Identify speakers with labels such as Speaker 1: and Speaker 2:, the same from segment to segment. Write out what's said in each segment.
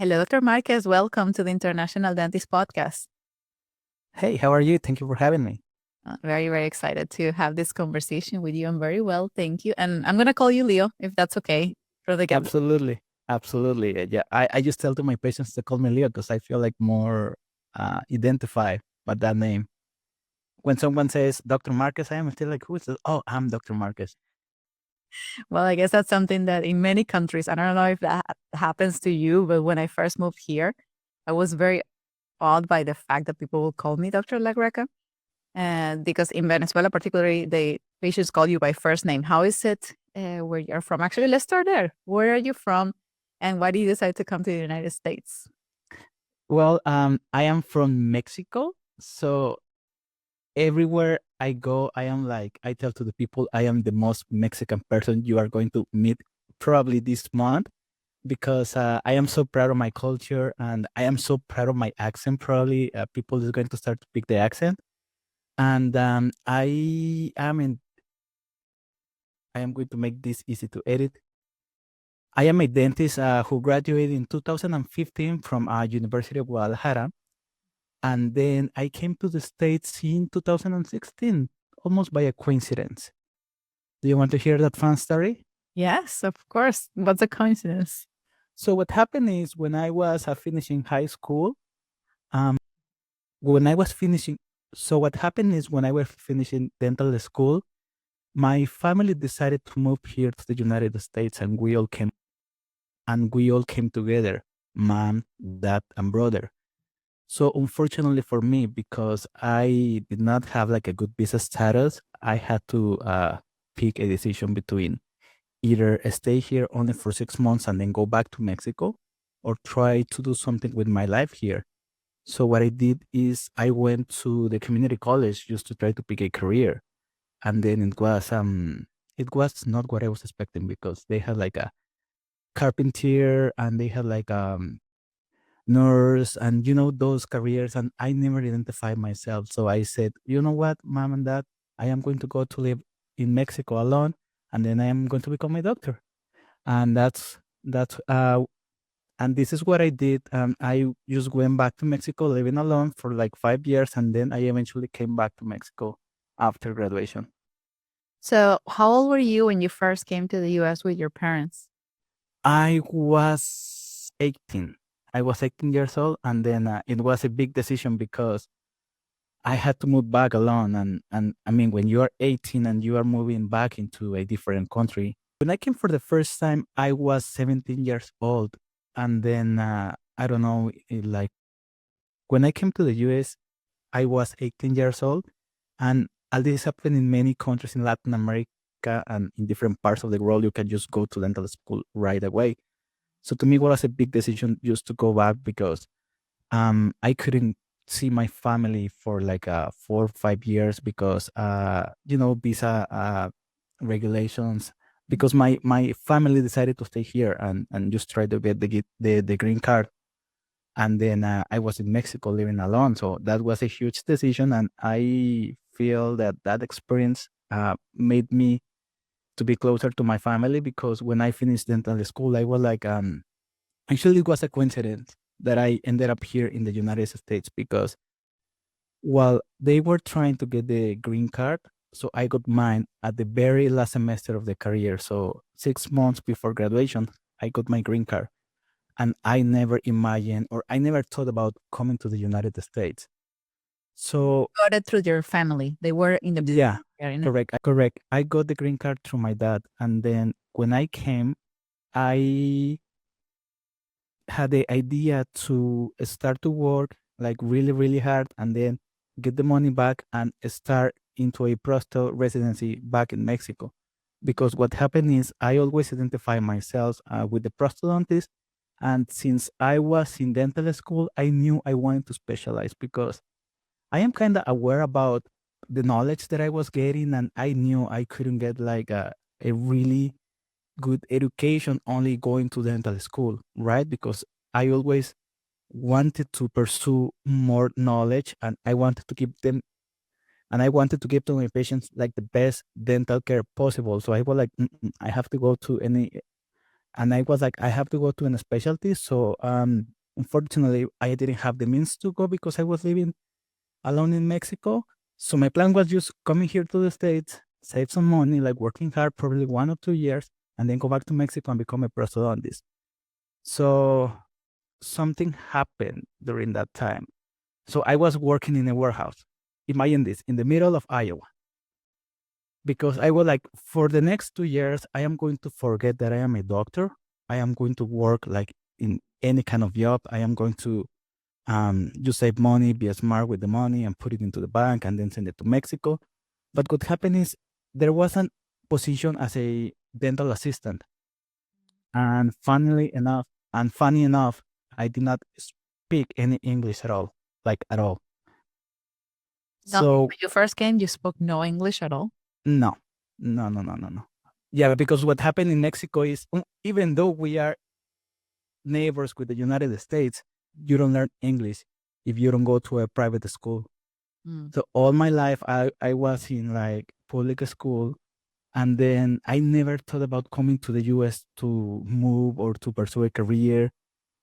Speaker 1: Hello, Dr. Marquez. Welcome to the International Dentist Podcast.
Speaker 2: Hey, how are you? Thank you for having me.
Speaker 1: Very, very excited to have this conversation with you. I'm very well, thank you. And I'm going to call you Leo, if that's okay, for the get.
Speaker 2: Absolutely. Absolutely. Yeah, I just tell to my patients to call me Leo because I feel like more identified by that name. When someone says Dr. Marquez, I am still like, who is this? Oh, I'm Dr. Marquez.
Speaker 1: Well, I guess that's something that in many countries, I don't know if that happens to you, but when I first moved here, I was very awed by the fact that people will call me Dr. Lagreca. And because in Venezuela, particularly, the patients call you by first name. How is it where you're from? Actually, let's start there. Where are you from? And why did you decide to come to the United States?
Speaker 2: Well, I am from Mexico. So everywhere I go, I am like, I tell to the people, I am the most Mexican person you are going to meet probably this month because I am so proud of my culture and I am so proud of my accent. Probably people is going to start to pick the accent. And I am going to make this easy to edit. I am a dentist who graduated in 2015 from University of Guadalajara, and then I came to the States in 2016, almost by a coincidence. Do you want to hear that fun story?
Speaker 1: Yes, of course. What's a coincidence?
Speaker 2: So what happened is when I was finishing high school, um, when I was finishing, so what happened is when I was finishing dental school, my family decided to move here to the United States, and we all came together, mom, dad, and brother. So unfortunately for me, because I did not have like a good visa status, I had to pick a decision between either stay here only for 6 months and then go back to Mexico, or try to do something with my life here. So what I did is I went to the community college just to try to pick a career, and then it was not what I was expecting because they had like a carpenter and they had like nurse and those careers, and I never identified myself. So I said, you know what, mom and dad, I am going to go to live in Mexico alone, and then I am going to become a doctor. And that's and this is what I did. I just went back to Mexico living alone for like 5 years, and then I eventually came back to Mexico after graduation.
Speaker 1: So, how old were you when you first came to the US with your parents?
Speaker 2: I was 18. I was 18 years old, and then it was a big decision because I had to move back alone. And I mean, when you are 18 and you are moving back into a different country, when I came for the first time, I was 17 years old. And then, I don't know, like when I came to the US, I was 18 years old. And all this happened in many countries in Latin America and in different parts of the world. You can just go to dental school right away. So to me, it was a big decision just to go back because I couldn't see my family for like 4 or 5 years because visa regulations, because my family decided to stay here and just try to get the green card. And then I was in Mexico living alone, so that was a huge decision, and I feel that that experience made me to be closer to my family, because when I finished dental school, I was like, actually, it was a coincidence that I ended up here in the United States because while they were trying to get the green card, so I got mine at the very last semester of the career. So 6 months before graduation, I got my green card. And I never imagined, or I never thought about coming to the United States. So
Speaker 1: Got it through your family. They were in the
Speaker 2: yeah,
Speaker 1: area.
Speaker 2: correct. I got the green card through my dad. And then when I came, I had the idea to start to work like really, really hard, and then get the money back and start into a prosto residency back in Mexico. Because what happened is I always identify myself with the prosthodontist. And since I was in dental school, I knew I wanted to specialize because I am kind of aware about the knowledge that I was getting, and I knew I couldn't get like a really good education only going to dental school, right? Because I always wanted to pursue more knowledge, and I wanted to give to my patients like the best dental care possible. So I was like, I have to go to and I was like, I have to go to a specialty. So unfortunately, I didn't have the means to go because I was living alone in Mexico. So my plan was just coming here to the States, save some money, like working hard, probably 1 or 2 years, and then go back to Mexico and become a prosthodontist. So something happened during that time. So I was working in a warehouse. Imagine this, in the middle of Iowa, because I was like, for the next 2 years, I am going to forget that I am a doctor. I am going to work like in any kind of job. I am going to just save money, be smart with the money, and put it into the bank, and then send it to Mexico. But what happened is there was a position as a dental assistant, and funny enough, I did not speak any English at all, like at all.
Speaker 1: No, when
Speaker 2: So
Speaker 1: you first came, you spoke no English at all?
Speaker 2: no, no, no, no, no, no. Yeah, because what happened in Mexico is even though we are neighbors with the United States, you don't learn English if you don't go to a private school.
Speaker 1: Mm.
Speaker 2: So all my life, I was in like public school, and then I never thought about coming to the US to move or to pursue a career.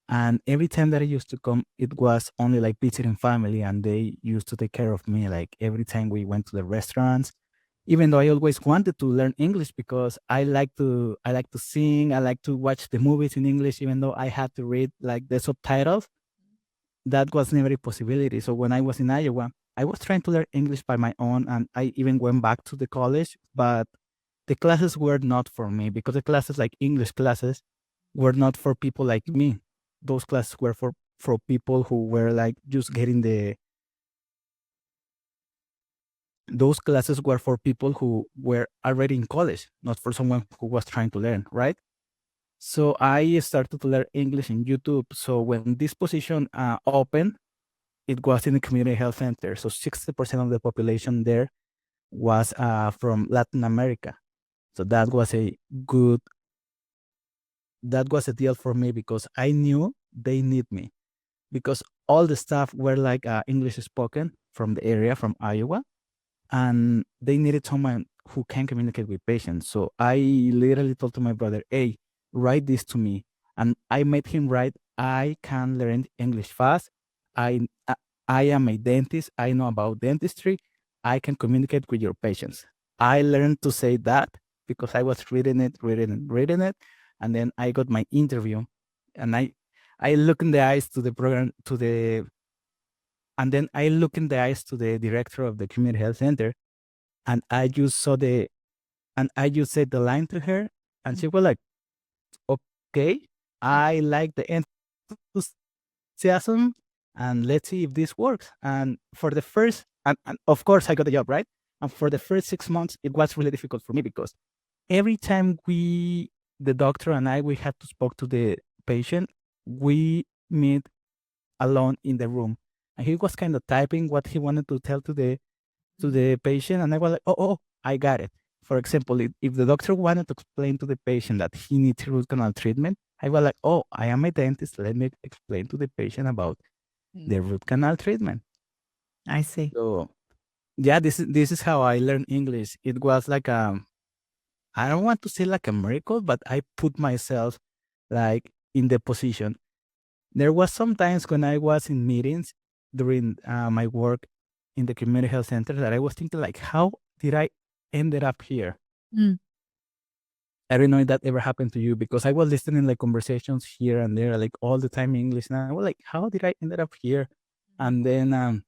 Speaker 2: And every time that I used to come, it was only like visiting family, and they used to take care of me. Like every time we went to the restaurants, even though I always wanted to learn English because I like to sing, I like to watch the movies in English, even though I had to read like the subtitles, that was never a possibility. So when I was in Iowa, I was trying to learn English by my own, and I even went back to the college, but the classes were not for me because the classes, like English classes, were not for people like me. Those classes were for people who were like just getting the those classes were for people who were already in college, not for someone who was trying to learn, right? So I started to learn English in YouTube. So when this position opened, it was in the community health center. So 60% of the population there was from Latin America. So good, that was a deal for me because I knew they need me because all the staff were like English spoken from the area, from Iowa, and they needed someone who can communicate with patients. So I literally told to my brother, "Hey, write this to me," and I made him write. I can learn English fast. I I I am a dentist. I know about dentistry. I can communicate with your patients. I learned to say that because I was reading it, and then I got my interview, and I look in the eyes to the program to the and then I look in the eyes to the director of the community health center, and I just I just said the line to her, and she was like, "Okay, I like the enthusiasm, and let's see if this works." And for the first, and of course, I got the job, right? And for the first 6 months, it was really difficult for me because every time the doctor and we had to spoke to the patient, we meet alone in the room, and he was kind of typing what he wanted to tell to the patient, and I was like, oh, I got it. For example, if the doctor wanted to explain to the patient that he needs root canal treatment, I was like, oh, I am a dentist. Let me explain to the patient about the root canal treatment.
Speaker 1: I see.
Speaker 2: So yeah, this is how I learned English. It was like I don't want to say like a miracle, but I put myself like in the position. There was sometimes when I was in meetings during my work in the community health center that I was thinking like, how did I ended up here?
Speaker 1: Mm.
Speaker 2: I don't know if that ever happened to you because I was listening like conversations here and there, like all the time in English, and I was like, how did I ended up here? And then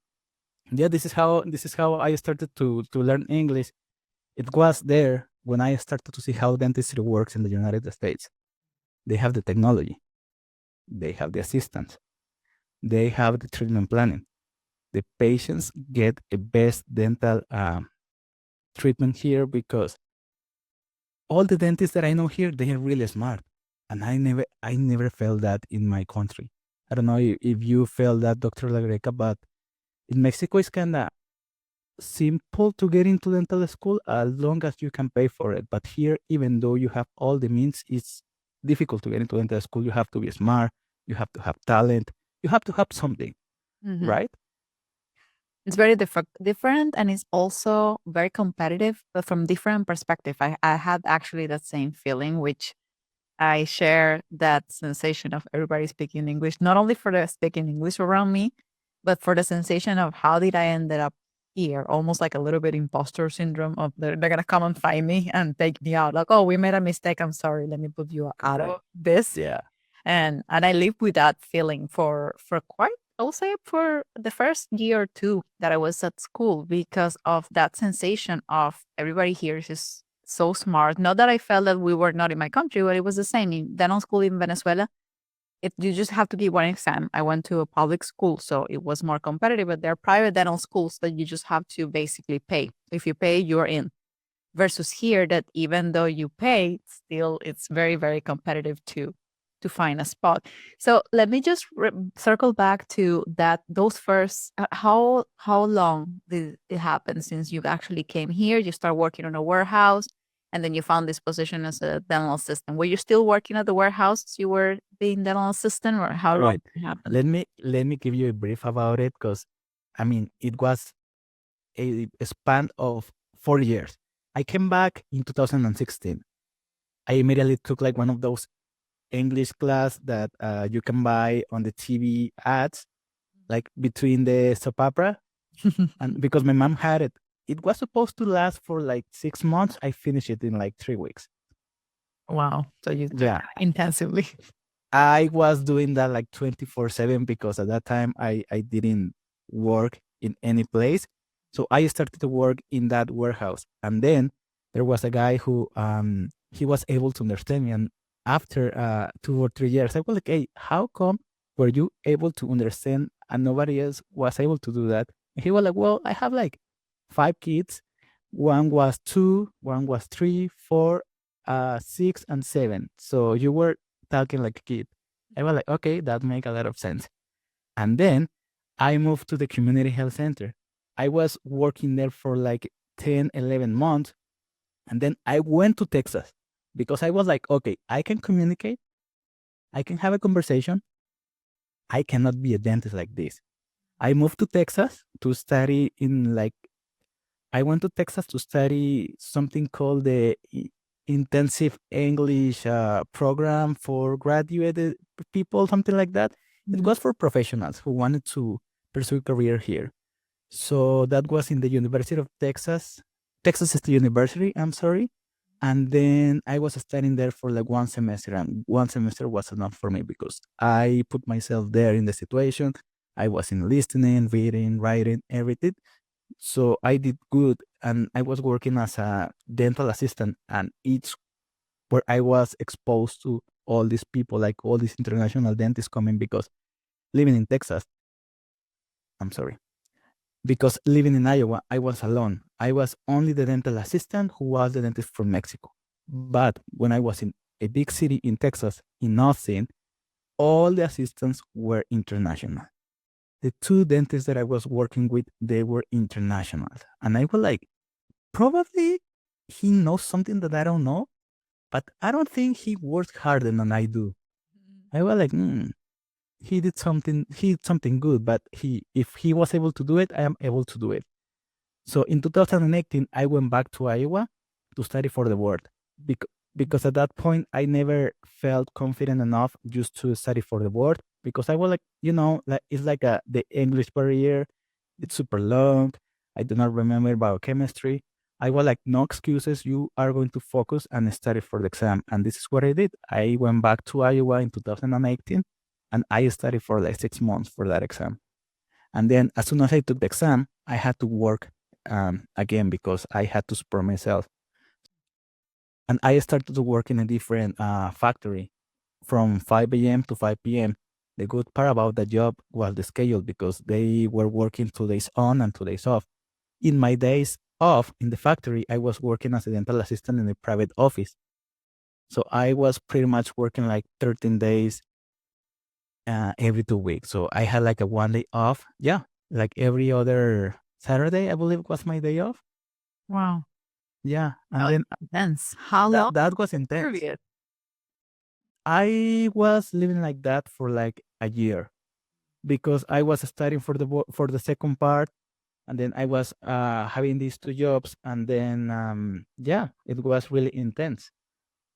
Speaker 2: yeah, this is how I started to learn English. It was there when I started to see how dentistry works in the United States. They have the technology, they have the assistants, they have the treatment planning. The patients get a best dental treatment here because all the dentists that I know here, they are really smart, and I never felt that in my country. I don't know if you felt that, Dr. Lagreca, but in Mexico, it's kind of simple to get into dental school as long as you can pay for it. But here, even though you have all the means, it's difficult to get into dental school. You have to be smart. You have to have talent. You have to have something,
Speaker 1: Mhm.
Speaker 2: right?
Speaker 1: It's very different, and it's also very competitive, but from different perspective. I had actually that same feeling, which I share that sensation of everybody speaking English, not only for the speaking English around me, but for the sensation of how did I ended up here? Almost like a little bit imposter syndrome of they're gonna come and find me and take me out. Like, oh, we made a mistake. I'm sorry. Let me put you out of this.
Speaker 2: Yeah.
Speaker 1: And I lived with that feeling for quite, I would say, for the first year or two that I was at school, because of that sensation of everybody here is just so smart. Not that I felt that we were not in my country, but it was the same in dental school in Venezuela. If you just have to give one exam. I went to a public school, so it was more competitive, but there are private dental schools that you just have to basically pay. If you pay, you're in. Versus here, that even though you pay, still it's very, very competitive to find a spot. So let me just circle back to that. Those first, how long did it happen since you actually came here? You start working on a warehouse, and then you found this position as a dental assistant. Were you still working at the warehouse as you were being dental assistant, or how long
Speaker 2: Right.
Speaker 1: did it happen?
Speaker 2: Let me give you a brief about it, because I mean it was a span of 4 years. I came back in 2016. I immediately took like one of those English class that you can buy on the TV ads, like between the soap opera, and because my mom had it, it was supposed to last for like 6 months. I finished it in like 3 weeks.
Speaker 1: Wow. So you
Speaker 2: Yeah,
Speaker 1: intensively.
Speaker 2: I was doing that like 24/7 because at that time I didn't work in any place. So I started to work in that warehouse. And then there was a guy who he was able to understand me. And after 2 or 3 years, I was like, hey, how come were you able to understand and nobody else was able to do that? And he was like, well, I have like 5 kids. One was 2, one was 3, 4, 6, and 7. So you were talking like a kid. I was like, okay, that make a lot of sense. And then I moved to the community health center. I was working there for like 10, 11 months. And then I went to Texas because I was like, okay, I can communicate. I can have a conversation. I cannot be a dentist like this. I moved to Texas to study in like, I went to Texas to study something called the Intensive English Program for graduated people, something like that. It
Speaker 1: Mhm.
Speaker 2: was for professionals who wanted to pursue a career here. So that was in the University of Texas, Texas State University, I'm sorry. And then I was studying there for like 1 semester, and 1 semester was enough for me because I put myself there in the situation. I was in listening, reading, writing, everything. So I did good, and I was working as a dental assistant, and each where I was exposed to all these people, like all these international dentists coming, because living in Texas, I'm sorry, because living in Iowa, I was alone. I was only the dental assistant who was the dentist from Mexico. But when I was in a big city in Texas, in Austin, all the assistants were international. The two dentists that I was working with, they were international. And I was like, probably he knows something that I don't know, but I don't think he works harder than I do. I was like, he did something good, but if he was able to do it, I am able to do it. So in 2018, I went back to Iowa to study for the board because at that point I never felt confident enough just to study for the board because I was like, like it's like the English barrier. It's super long. I do not remember biochemistry. I was like, no excuses. You are going to focus and study for the exam. And this is what I did. I went back to Iowa in 2018 and I studied for like 6 months for that exam. And then as soon as I took the exam, I had to work again because I had to support myself. And I started to work in a different factory from 5 a.m. to 5 p.m. The good part about that job was the schedule because they were working 2 days on and 2 days off. In my days off in the factory, I was working as a dental assistant in a private office. So I was pretty much working like 13 days every 2 weeks. So I had like a 1 day off. Yeah, like every other Saturday, I believe was my day off.
Speaker 1: Wow.
Speaker 2: Yeah, and
Speaker 1: Oh,
Speaker 2: then
Speaker 1: intense. How long
Speaker 2: that was intense.
Speaker 1: period?
Speaker 2: I was living like that for like a year because I was studying for for the second part, and then I was having these two jobs, and then yeah, it was really intense.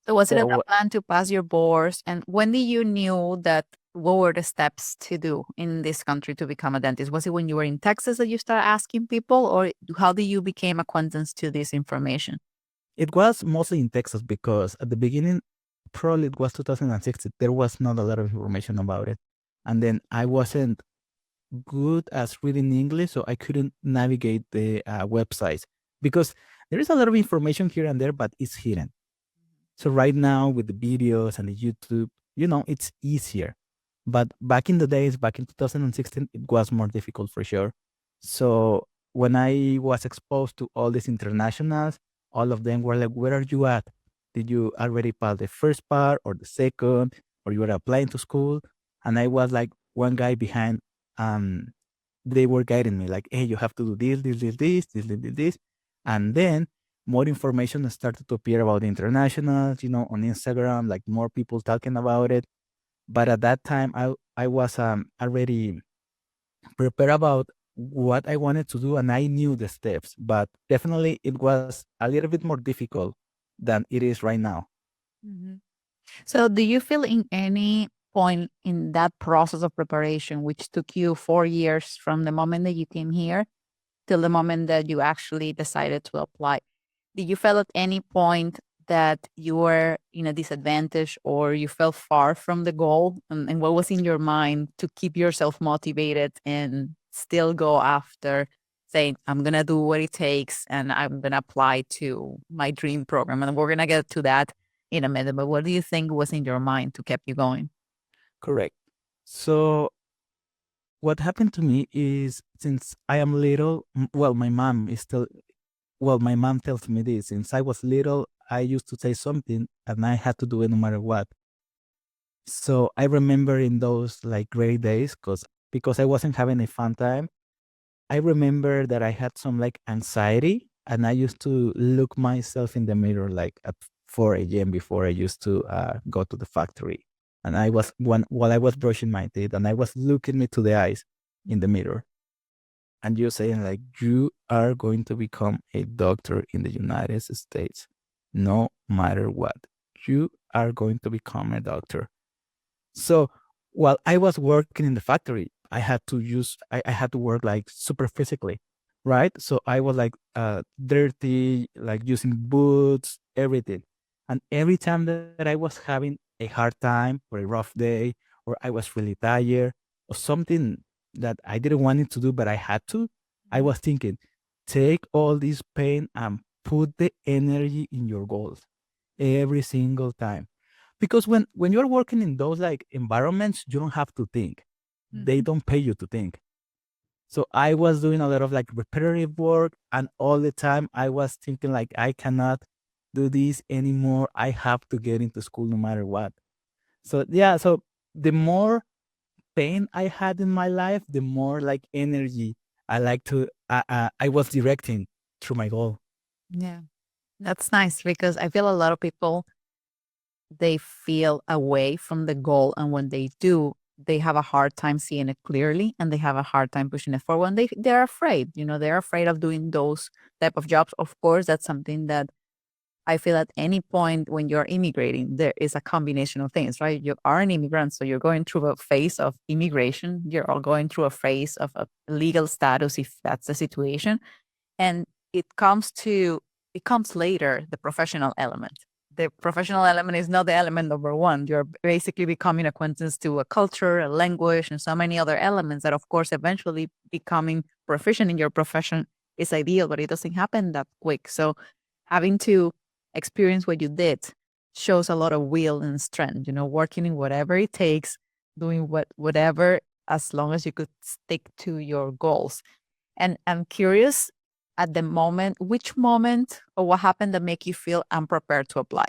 Speaker 1: So was it in the
Speaker 2: So
Speaker 1: plan to pass your boards? And when did you knew that what were the steps to do in this country to become a dentist? Was it when you were in Texas that you started asking people, or how did you become acquaintance to this information?
Speaker 2: it was mostly in Texas because at the beginning, probably it was 2016, there was not a lot of information about it. And then I wasn't good as reading English, so I couldn't navigate the websites because there is a lot of information here and there, but it's hidden. So right now with the videos and the YouTube, it's easier. But back in the days, back in 2016, it was more difficult for sure. So when I was exposed to all these internationals, all of them were like, "Where are you at? Did you already pass the first part or the second, or you were applying to school?" And I was like one guy behind. Um, they were guiding me like, "Hey, you have to do this," and then more information started to appear about the internationals, on Instagram, like more people talking about it. But at that time, I was already prepared about what I wanted to do, and I knew the steps. But definitely, it was a little bit more difficult than it is right now.
Speaker 1: Mhm. So, do you feel in any point in that process of preparation, which took you 4 years from the moment that you came here till the moment that you actually decided to apply, did you feel at any point that you were in a disadvantage or you felt far from the goal? And what was in your mind to keep yourself motivated and still go after saying, I'm going to do what it takes and I'm going to apply to my dream program? And we're going to get to that in a minute. But what do you think was in your mind to keep you going?
Speaker 2: Correct. So what happened to me is since I am little, well, my mom tells me this. Since I was little, I used to say something and I had to do it no matter what. So I remember in those like gray days, because I wasn't having a fun time. I remember that I had some like anxiety, and I used to look myself in the mirror like at 4 a.m. before I used to go to the factory. And I was while I was brushing my teeth, and I was looking me to the eyes in the mirror, and you're saying like, you are going to become a doctor in the United States, no matter what. You are going to become a doctor. So while I was working in the factory, I had to work like super physically, right? So I was like dirty, like using boots, everything. And every time that I was having a hard time or a rough day, or I was really tired, or something that I didn't want it to do, but I had to, I was thinking, take all this pain and put the energy in your goals every single time, because when you're working in those like environments, you don't have to think. They
Speaker 1: Mhm.
Speaker 2: don't pay you to think. So I was doing a lot of like repetitive work, and all the time I was thinking like, I cannot do this anymore. I have to get into school no matter what. So yeah, so the more pain I had in my life, the more like energy I was directing through my goal.
Speaker 1: Yeah, that's nice because I feel a lot of people they feel away from the goal. And when they do, they have a hard time seeing it clearly and they have a hard time pushing it forward. And they're afraid, they're afraid of doing those type of jobs. Of course, that's something that I feel at any point when you're immigrating, there is a combination of things, right? You are an immigrant, so you're going through a phase of immigration. You're all going through a phase of a legal status, if that's the situation. And it comes later, the professional element. The professional element is not the element number one. You're basically becoming acquaintance to a culture, a language, and so many other elements that, of course, eventually becoming proficient in your profession is ideal, but it doesn't happen that quick. So having to experience what you did shows a lot of will and strength, working in whatever it takes, doing whatever, as long as you could stick to your goals. And I'm curious at the moment, which moment or what happened that make you feel unprepared to apply?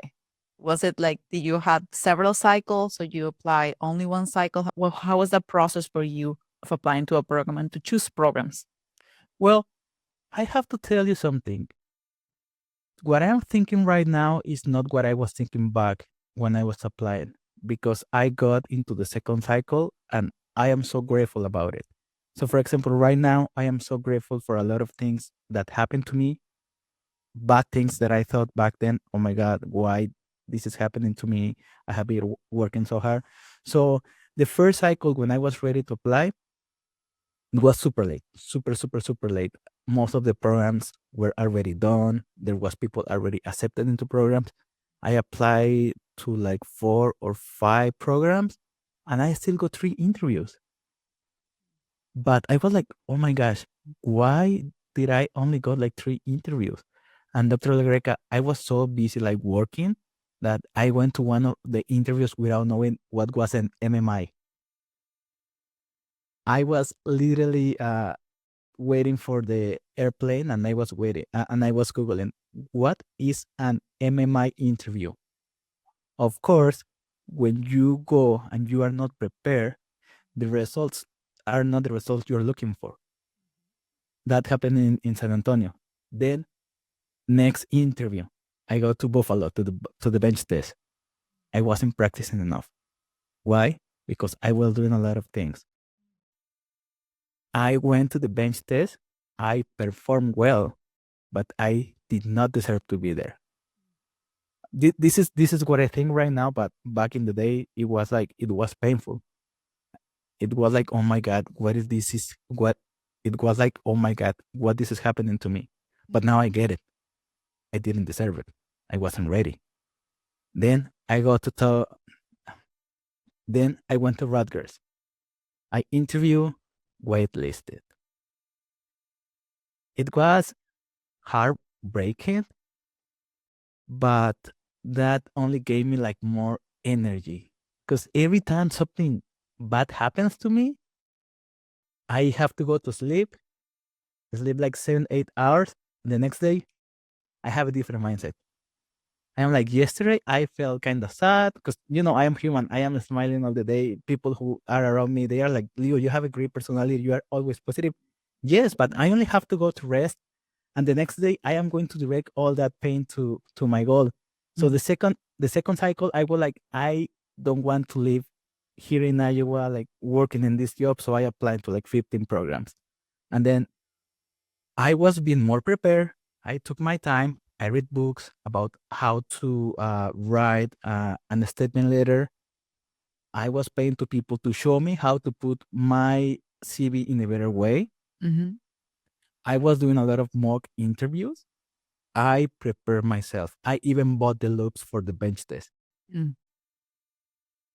Speaker 1: Was it like, did you have several cycles or you apply only one cycle? Well, how was that process for you of applying to a program and to choose programs?
Speaker 2: Well, I have to tell you something. What I'm thinking right now is not what I was thinking back when I was applying, because I got into the second cycle and I am so grateful about it. So, for example, right now, I am so grateful for a lot of things that happened to me, bad things that I thought back then, oh my God, why? this is happening to me. I have been working so hard. So the first cycle when I was ready to apply, it was super late, super late. Most of the programs were already done. There was people already accepted into programs. I applied to like 4 or 5 programs, and I still got 3 interviews. But I was like, oh my gosh, why did I only got like 3 interviews? And Dr. Legreca, I was so busy like working that I went to one of the interviews without knowing what was an MMI. I was literally waiting for the airplane, and I was waiting and I was Googling what is an MMI interview. Of course, when you go and you are not prepared, the results are not the results you're looking for. That happened in San Antonio. Then next interview, I go to Buffalo to the bench test. I wasn't practicing enough. Why? Because I was doing a lot of things. I went to the bench test. I performed well, but I did not deserve to be there. This is what I think right now, but back in the day, it was painful. It was like, oh my God, what is this? Is what it was like, oh my God, what this is happening to me. But now I get it. I didn't deserve it. I wasn't ready. Then I got to tell. Then I went to Rutgers. I interview, waitlisted. It was heartbreaking, but that only gave me like more energy. Because every time something bad happens to me, I have to go to sleep like 7, 8 hours. The next day, I have a different mindset. I'm like, yesterday, I felt kind of sad because, I am human. I am smiling all the day. People who are around me, they are like, Leo, you have a great personality. You are always positive. Yes, but I only have to go to rest. And the next day, I am going to direct all that pain to my goal. So the second cycle, I was like, I don't want to live here in Iowa, like working in this job. So I applied to like 15 programs. And then I was being more prepared. I took my time. I read books about how to write an statement letter. I was paying to people to show me how to put my CV in a better way.
Speaker 1: Mhm.
Speaker 2: I was doing a lot of mock interviews. I prepared myself. I even bought the loops for the bench test.
Speaker 1: Mm.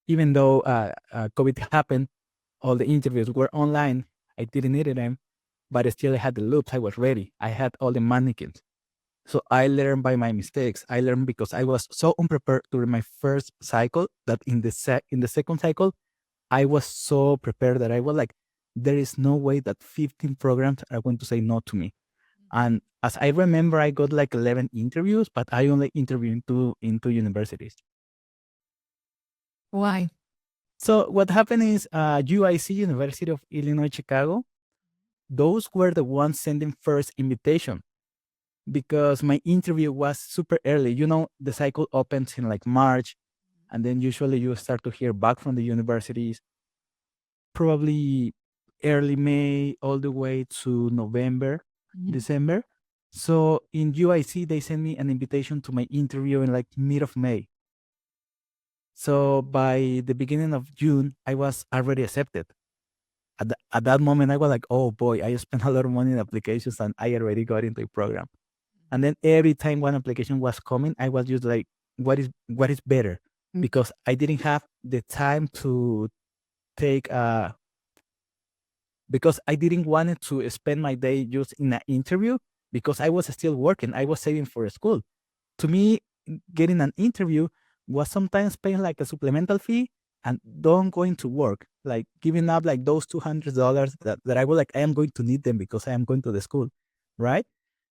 Speaker 2: Even though COVID happened, all the interviews were online. I didn't need them, but still I had the loops. I was ready. I had all the mannequins. So I learned by my mistakes. I learned because I was so unprepared during my first cycle that in the second cycle, I was so prepared that I was like, there is no way that 15 programs are going to say no to me. And as I remember, I got like 11 interviews, but I only interviewed in two universities.
Speaker 1: Why?
Speaker 2: So what happened is UIC, University of Illinois, Chicago, those were the ones sending first invitation because my interview was super early. The cycle opens in like March, and then usually you start to hear back from the universities probably early May all the way to November,
Speaker 1: Mhm.
Speaker 2: December. So in UIC, they sent me an invitation to my interview in like mid of May. So by the beginning of June, I was already accepted. At that moment, I was like, oh boy, I spent a lot of money in applications and I already got into a program. And then every time one application was coming, I was just like, what is better?
Speaker 1: Mm.
Speaker 2: Because I didn't have the time to take because I didn't want to spend my day just in an interview because I was still working. I was saving for school. To me, getting an interview was sometimes paying like a supplemental fee and don't going to work, like giving up like those $200 that I was like, I am going to need them because I am going to the school, right?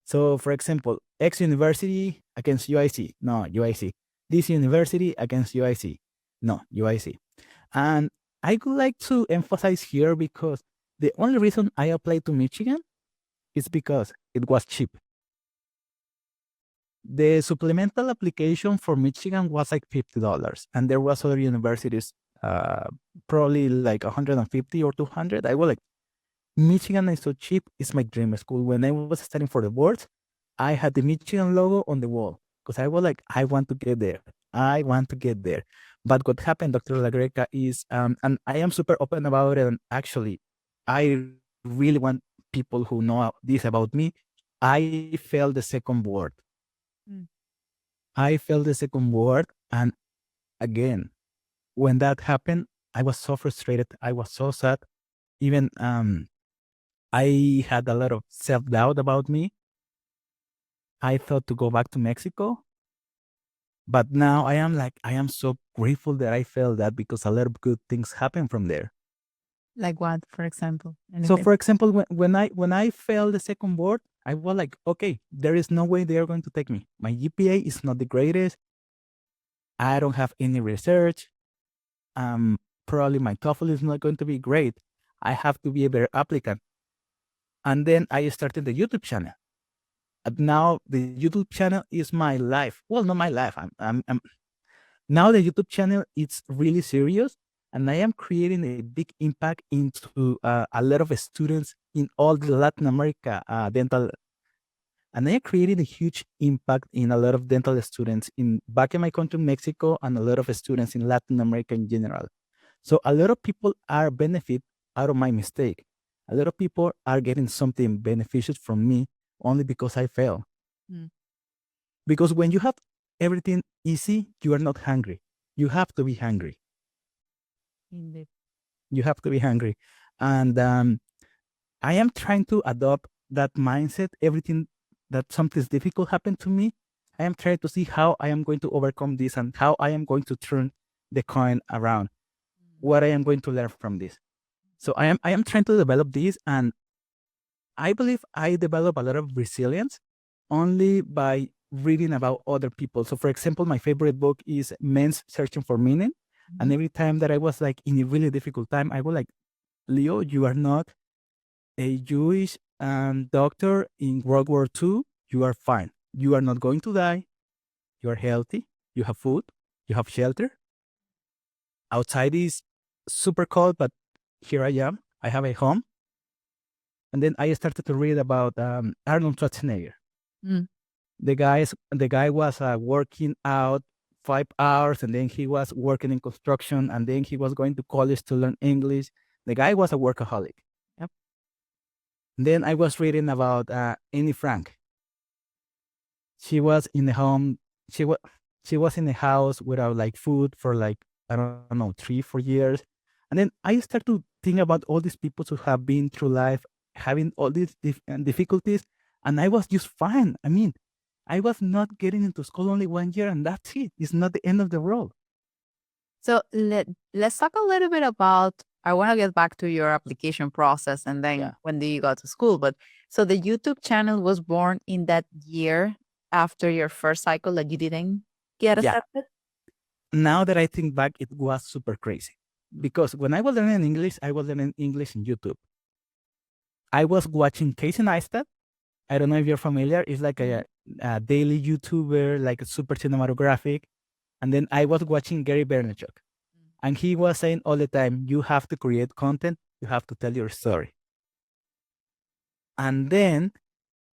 Speaker 2: So, for example, X university against UIC, no, UIC. This university against UIC, no, UIC. And I would like to emphasize here because the only reason I applied to Michigan is because it was cheap. The supplemental application for Michigan was like $50, and there was other universities, probably like 150 or 200. I was like, Michigan is so cheap. It's my dream school. When I was studying for the boards, I had the Michigan logo on the wall because I was like, I want to get there. I want to get there. But what happened, Dr. Lagreca, is, and I am super open about it. And actually, I really want people who know this about me. I failed the second board.
Speaker 1: Mm.
Speaker 2: I failed the second board. And again, when that happened, I was so frustrated. I was so sad. Even I had a lot of self doubt about me. I thought to go back to Mexico. But now I am so grateful that I felt that because a lot of good things happen from there.
Speaker 1: Like what, for example?
Speaker 2: So
Speaker 1: Anything?
Speaker 2: for example, when I failed the second board, I was like, okay, there is no way they are going to take me. My GPA is not the greatest. I don't have any research. Probably my TOEFL is not going to be great. I have to be a better applicant. And then I started the YouTube channel. And now the YouTube channel is my life. Well, not my life. I'm now the YouTube channel it's really serious, and I am creating a big impact into a lot of students in all the Latin America dental, and I am creating a huge impact in a lot of dental students in back in my country, Mexico, and a lot of students in Latin America in general. So a lot of people are benefit out of my mistake. A lot of people are getting something beneficial from me only because I fail.
Speaker 1: Mm.
Speaker 2: Because when you have everything easy, you are not hungry. You have to be hungry.
Speaker 1: Indeed.
Speaker 2: You have to be hungry. And I am trying to adopt that mindset. Everything that something's difficult happened to me, I am trying to see how I am going to overcome this and how I am going to turn the coin around. What I am going to learn from this. So I am trying to develop this, and I believe I develop a lot of resilience only by reading about other people. So, for example, my favorite book is Men's Searching for Meaning. And
Speaker 1: Mhm.
Speaker 2: every time that I was like in a really difficult time, I was like, Leo, you are not a Jewish doctor in World War II. You are fine. You are not going to die. You are healthy. You have food. You have shelter. Outside is super cold, but here I am. I have a home. And then I started to read about Arnold Schwarzenegger.
Speaker 1: Mm.
Speaker 2: The guy was working out 5 hours, and then he was working in construction, and then he was going to college to learn English. The guy was a workaholic.
Speaker 1: Yep.
Speaker 2: Then I was reading about Annie Frank. She was in the home. She was in the house without like food for like I don't know 3 4 years, and then I start to think about all these people who have been through life having all these difficulties, and I was just fine. I mean, I was not getting into school only 1 year, and that's it. It's not the end of the world.
Speaker 1: So let's talk a little bit about. I want to get back to your application process and then
Speaker 2: Yeah.
Speaker 1: when did you go to school. But so the YouTube channel was born in that year after your first cycle that you didn't get
Speaker 2: Yeah.
Speaker 1: accepted.
Speaker 2: Now that I think back, it was super crazy because when I was learning English, I was learning English in YouTube. I was watching Casey Neistat. I don't know if you're familiar. It's like a daily YouTuber, like a super cinematographic. And then I was watching Gary Vaynerchuk, and he was saying all the time, "You have to create content. You have to tell your story." And then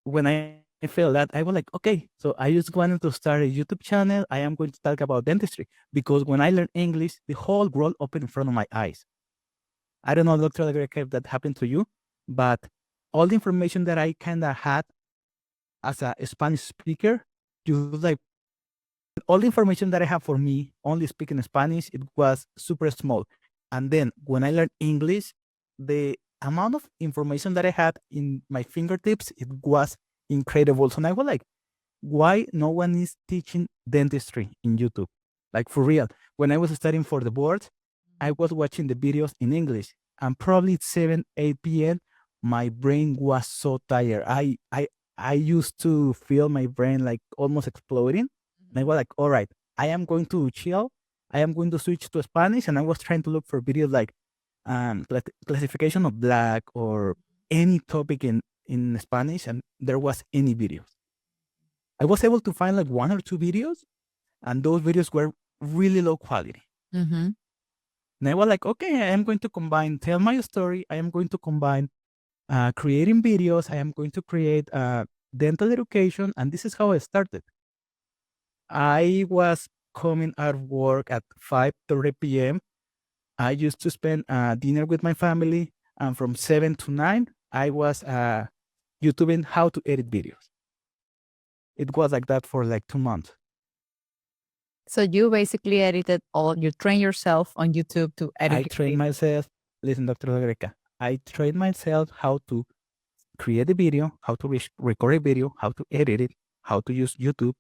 Speaker 2: when I felt that, I was like, okay, so I just wanted to start a YouTube channel. I am going to talk about dentistry because when I learned English, the whole world opened in front of my eyes. I don't know, Dr. Alegreca, if that happened to you, but all the information that I kind of had as a Spanish speaker, you like all the information that I have for me only speaking Spanish, it was super small. And then when I learned English, the amount of information that I had in my fingertips, it was incredible. So I was like, why no one is teaching dentistry in YouTube? Like for real. When I was studying for the board, I was watching the videos in English, and probably at 7, 8 p.m., my brain was so tired. I used to feel my brain like almost exploding. And I was like, all right, I am going to chill. I am going to switch to Spanish. And I was trying to look for videos like classification of black or any topic in Spanish, and there was any videos. I was able to find like 1 or 2 videos, and those videos were really low quality.
Speaker 1: Mm-hmm.
Speaker 2: And I was like, okay, I am going to combine tell my story. I am going to combine creating videos. I am going to create dental education, and this is how I started. I was coming out of work at 5:30 p.m., I used to spend dinner with my family, and from 7 to 9, I was YouTubing how to edit videos. It was like that for like 2 months.
Speaker 1: So you basically you train yourself on YouTube to edit
Speaker 2: I
Speaker 1: your
Speaker 2: trained
Speaker 1: videos.
Speaker 2: myself. Listen, Dr. Lagreca, I trained myself how to create a video, how to record a video, how to edit it, how to use YouTube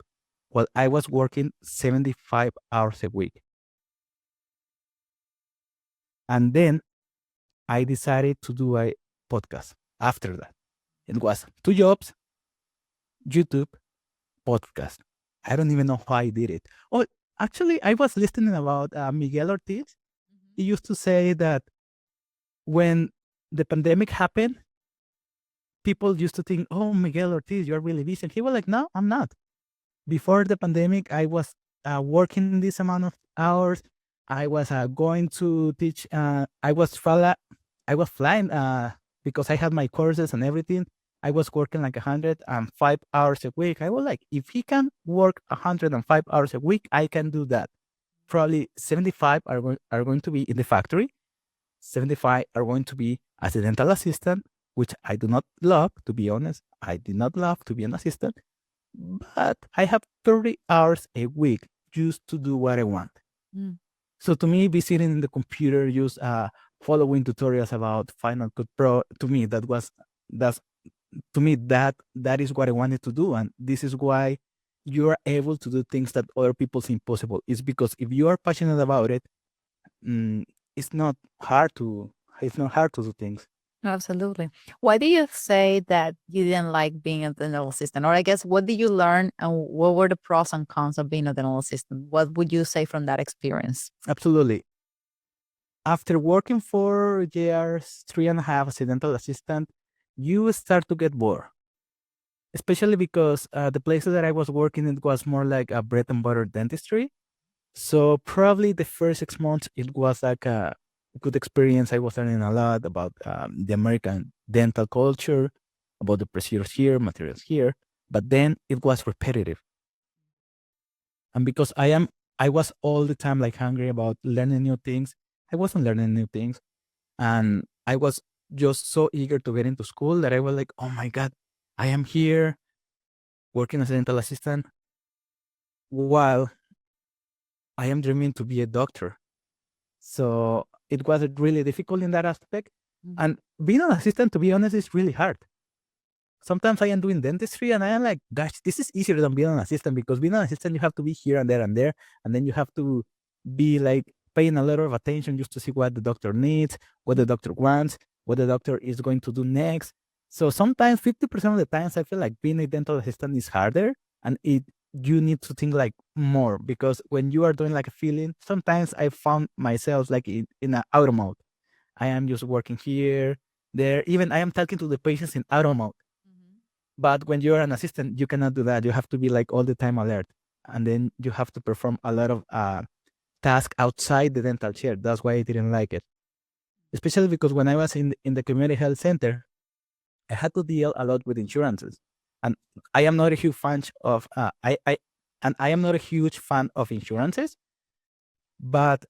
Speaker 2: while I was working 75 hours a week. And then I decided to do a podcast after that. It was 2 jobs, YouTube, podcast. I don't even know how I did it. Oh, actually, I was listening about Miguel Ortiz. He used to say that when the pandemic happened, people used to think, oh, Miguel Ortiz, you're really busy. And he was like, no, I'm not. Before the pandemic, I was working this amount of hours. I was going to teach. I was flying because I had my courses and everything. I was working like 105 hours a week. I was like, if he can work 105 hours a week, I can do that. Probably 75 are going to be in the factory. 75 are going to be as a dental assistant, which I do not love, to be honest. I did not love to be an assistant, but I have 30 hours a week just to do what I want.
Speaker 1: Mm.
Speaker 2: So to me, be sitting in the computer, just following tutorials about Final Cut Pro, that's to me that is what I wanted to do, and this is why you are able to do things that other people see impossible. It's because if you are passionate about it, mm, it's not hard to it's not hard to do things.
Speaker 1: Absolutely. Why do you say that you didn't like being a dental assistant? Or I guess, what did you learn and what were the pros and cons of being a dental assistant? What would you say from that experience?
Speaker 2: Absolutely. After working 4 years, 3.5 as a dental assistant, you start to get bored, especially because the places that I was working in was more like a bread and butter dentistry. So probably the first 6 months, it was like a good experience. I was learning a lot about the American dental culture, about the procedures here, materials here. But then it was repetitive, and because I was all the time like hungry about learning new things. I wasn't learning new things, and I was just so eager to get into school that I was like, oh my god, I am here working as a dental assistant while I am dreaming to be a doctor. So it was really difficult in that aspect.
Speaker 1: Mhm.
Speaker 2: And being an assistant, to be honest, is really hard. Sometimes I am doing dentistry and I am like, gosh, this is easier than being an assistant, because being an assistant, you have to be here and there. And then you have to be like paying a lot of attention just to see what the doctor needs, what the doctor wants, what the doctor is going to do next. So sometimes 50% of the times I feel like being a dental assistant is harder, and you need to think like more, because when you are doing like a feeling, sometimes I found myself like in an auto mode. I am just working here, there, even I am talking to the patients in auto mode. But when you're an assistant, you cannot do that. You have to be like all the time alert. And then you have to perform a lot of tasks outside the dental chair. That's why I didn't like it. Especially because when I was in the community health center, I had to deal a lot with insurances. And I am not a huge fan of I am not a huge fan of insurances, but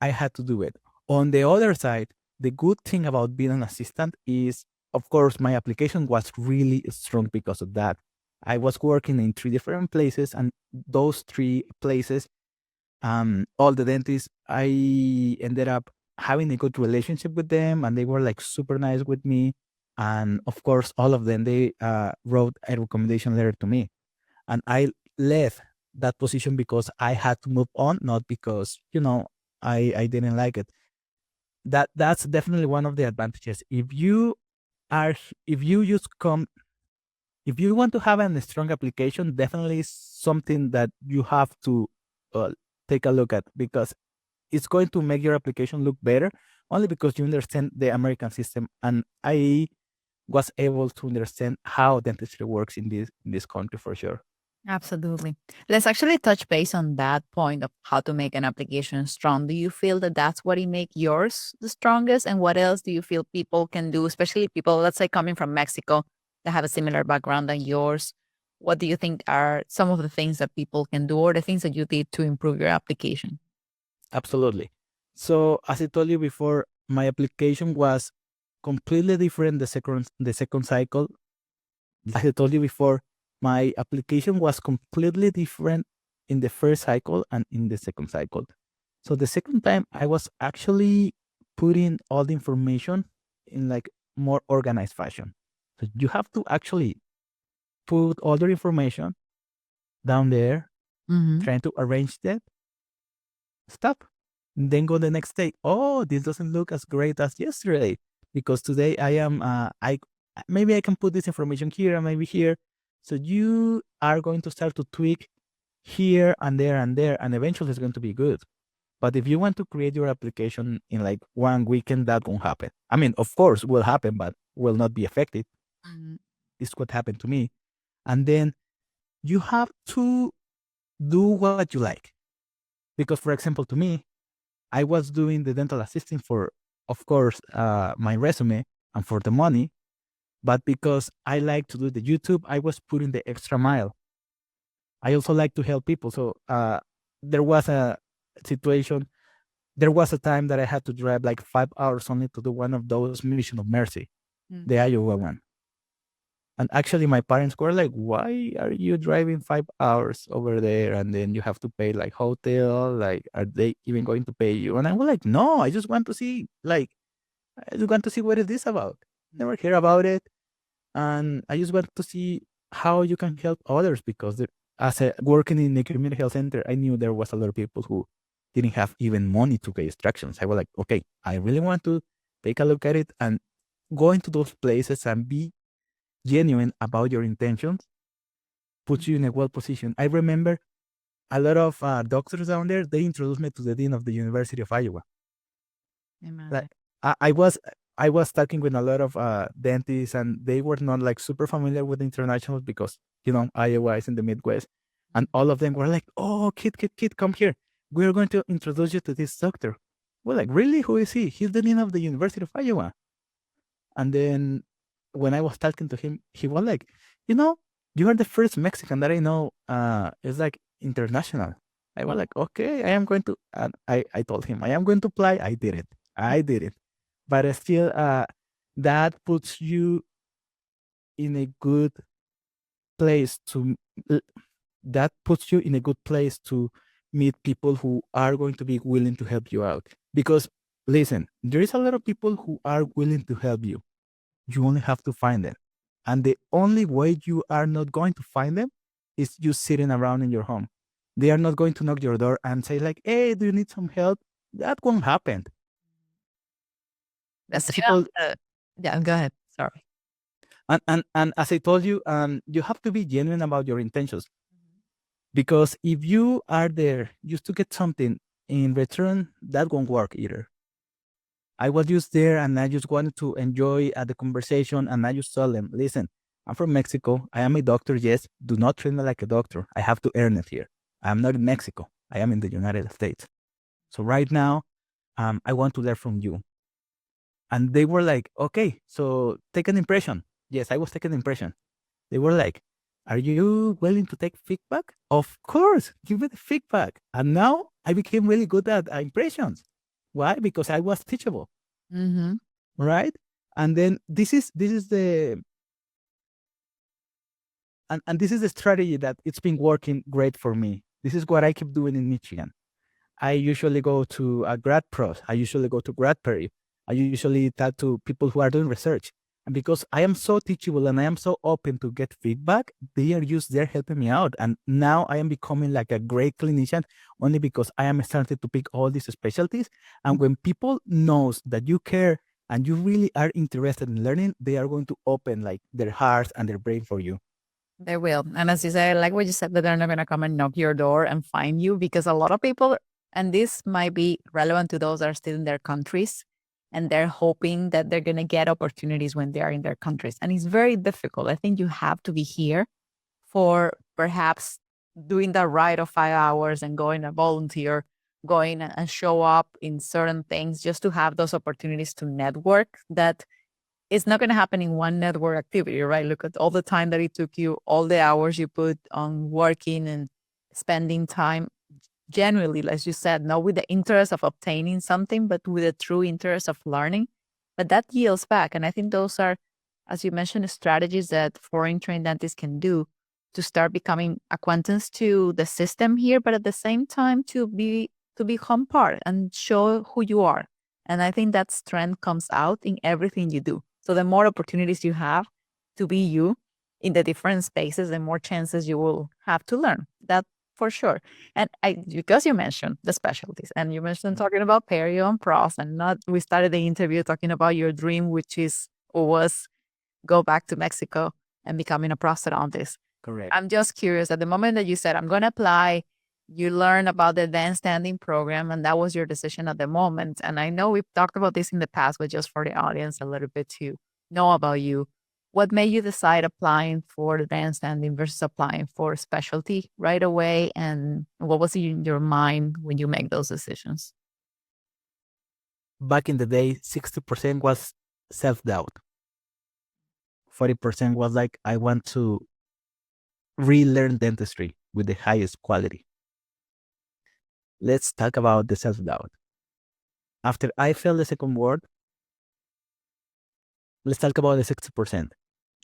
Speaker 2: I had to do it. On the other side, the good thing about being an assistant is, of course, my application was really strong because of that. I was working in 3 different places, and those 3 places, all the dentists, I ended up having a good relationship with them, and they were like super nice with me. And of course, all of them, they wrote a recommendation letter to me. And I left that position because I had to move on, not because, I didn't like it. That's definitely one of the advantages. Are if you just come if you want to have a strong application, definitely something that you have to uh, take a look at, because it's going to make your application look better, only because you understand the American system, and I was able to understand how dentistry works in this country for sure.
Speaker 1: Absolutely. Let's actually touch base on that point of how to make an application strong. Do you feel that that's what it make yours the strongest? And what else do you feel people can do, especially people, let's say, coming from Mexico that have a similar background than yours? what do you think are some of the things that people can do or the things that you did to improve your application?
Speaker 2: Absolutely. So as I told you before, my application was completely different the second cycle. As I told you before, my application was completely different in the first cycle and in the second cycle. So the second time I was actually putting all the information in like more organized fashion. So you have to actually put all the information down there,
Speaker 1: Mm-hmm.
Speaker 2: trying to arrange that, stop, and then go the next day. Oh, this doesn't look as great as yesterday because today I am I maybe I can put this information here and maybe here. So you are going to start to tweak here and there, and eventually it's going to be good. But if you want to create your application in like one weekend, that won't happen. I mean, of course, will happen, but will not be effective.
Speaker 1: Mm-hmm.
Speaker 2: This is what happened to me. And then you have to do what you like. Because, for example, to me, I was doing the dental assisting for, of course, my resume and for the money. But because I like to do the YouTube, I was putting the extra mile. I also like to help people. So there was a situation, there was a time that I had to drive like 5 hours only to do one of those Mission of Mercy, the Iowa one. And actually, my parents were like, "Why are you driving 5 hours over there? And then you have to pay like hotel. Like, are they even going to pay you?" And I was like, "No, I just want to see, like, I just want to see what is this about. Never hear about it, and I just want to see how you can help others because as a working in the community health center, I knew there was a lot of people who didn't have even money to pay extractions. I was like, okay, I really want to take a look at it and go into those places and be genuine about your intentions puts you in a well position. I remember a lot of doctors down there, they introduced me to the dean of the University of Iowa. Like
Speaker 1: Amen.
Speaker 2: I was talking with a lot of dentists, and they were not like super familiar with internationals because Iowa is in the Midwest, and all of them were like, "Oh, kid, come here. We're going to introduce you to this doctor." We're like, "Really? Who is he?" He's the dean of the University of Iowa. And then when I was talking to him, he was like, "You know, you are the first Mexican that I know. Is like international." I was like, "Okay, I am going to." And I told him, "I am going to apply." I did it. I did it. But still, that puts you in a good place to. That puts you in a good place to meet people who are going to be willing to help you out. Because listen, there is a lot of people who are willing to help you. You only have to find them. And the only way you are not going to find them is you sitting around in your home. They are not going to knock your door and say, like, "Hey, do you need some help?" That won't happen.
Speaker 1: That's
Speaker 2: People
Speaker 1: yeah, go ahead. Sorry.
Speaker 2: and as I told you, you have to be genuine about your intentions. Because if you are there just to get something in return, that won't work either. I was just there and I just wanted to enjoy the conversation, and I just told them, "Listen, I'm from Mexico. I am a doctor. Yes, do not treat me like a doctor. I have to earn it here. I'm not in Mexico. I am in the United States. So right now, I want to learn from you." And they were like, "Okay, so take an impression." Yes, I was taking an impression. They were like, "Are you willing to take feedback?" Of course, give me the feedback. And now I became really good at impressions. Why? Because I was teachable,
Speaker 1: Mm-hmm.
Speaker 2: right? And then this is and this is the strategy that it's been working great for me. This is what I keep doing in Michigan. I usually go to a grad pros. I usually go to grad peri. I usually talk to people who are doing research. And because I am so teachable and I am so open to get feedback, they are just there helping me out. And now I am becoming like a great clinician only because I am starting to pick all these specialties. And when people knows that you care and you really are interested in learning, they are going to open like their hearts and their brain for you.
Speaker 1: They will. And as you say, I like what you said, that they're not going to come and knock your door and find you, because a lot of people, and this might be relevant to those that are still in their countries, and they're hoping that they're going to get opportunities when they are in their countries. And it's very difficult. I think you have to be here for perhaps doing the ride of 5 hours and going a volunteer, going and show up in certain things just to have those opportunities to network that it's not going to happen in one network activity, right? Look at all the time that it took you, all the hours you put on working and spending time genuinely, as you said, not with the interest of obtaining something, but with the true interest of learning. But that yields back. And I think those are, as you mentioned, strategies that foreign trained dentists can do to start becoming acquaintance to the system here, but at the same time to become part and show who you are. And I think that strength comes out in everything you do. So the more opportunities you have to be you in the different spaces, the more chances you will have to learn. That for sure. And because you mentioned the specialties and you mentioned talking about perio and pros, and not, we started the interview talking about your dream, which is or was go back to Mexico and becoming a prosthodontist.
Speaker 2: Correct.
Speaker 1: I'm just curious, at the moment that you said, I'm going to apply, you learn about the advanced standing program, and that was your decision at the moment. And I know we've talked about this in the past, but just for the audience a little bit to know about you. What made you decide applying for advanced standing versus applying for specialty right away? And what was in your mind when you make those decisions?
Speaker 2: Back in the day, 60% was self-doubt. 40% was like, I want to relearn dentistry with the highest quality. Let's talk about the self-doubt. After I failed the second word, let's talk about the 60%.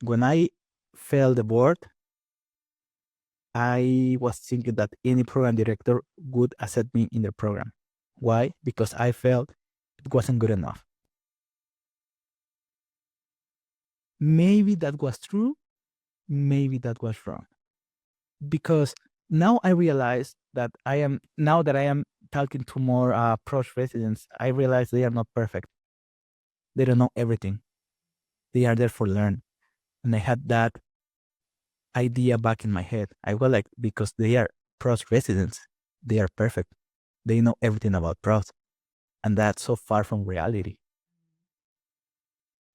Speaker 2: When I failed the board, I was thinking that any program director would accept me in their program. Why? Because I felt it wasn't good enough. Maybe that was true, maybe that was wrong. Because now I realize that now that I am talking to more pros residents, I realize they are not perfect. They don't know everything. They are there for learn. And I had that idea back in my head. I was like, because they are pros residents, they are perfect. They know everything about pros. And that's so far from reality.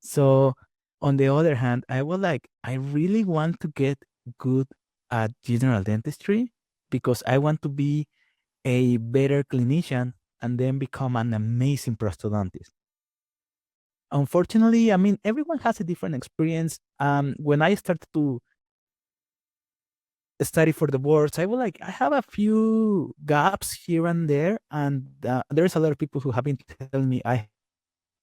Speaker 2: So on the other hand, I was like, I really want to get good at general dentistry because I want to be a better clinician and then become an amazing prosthodontist. Unfortunately, I mean, everyone has a different experience. When I started to study for the boards, I was like, I have a few gaps here and there, and there's a lot of people who have been telling me I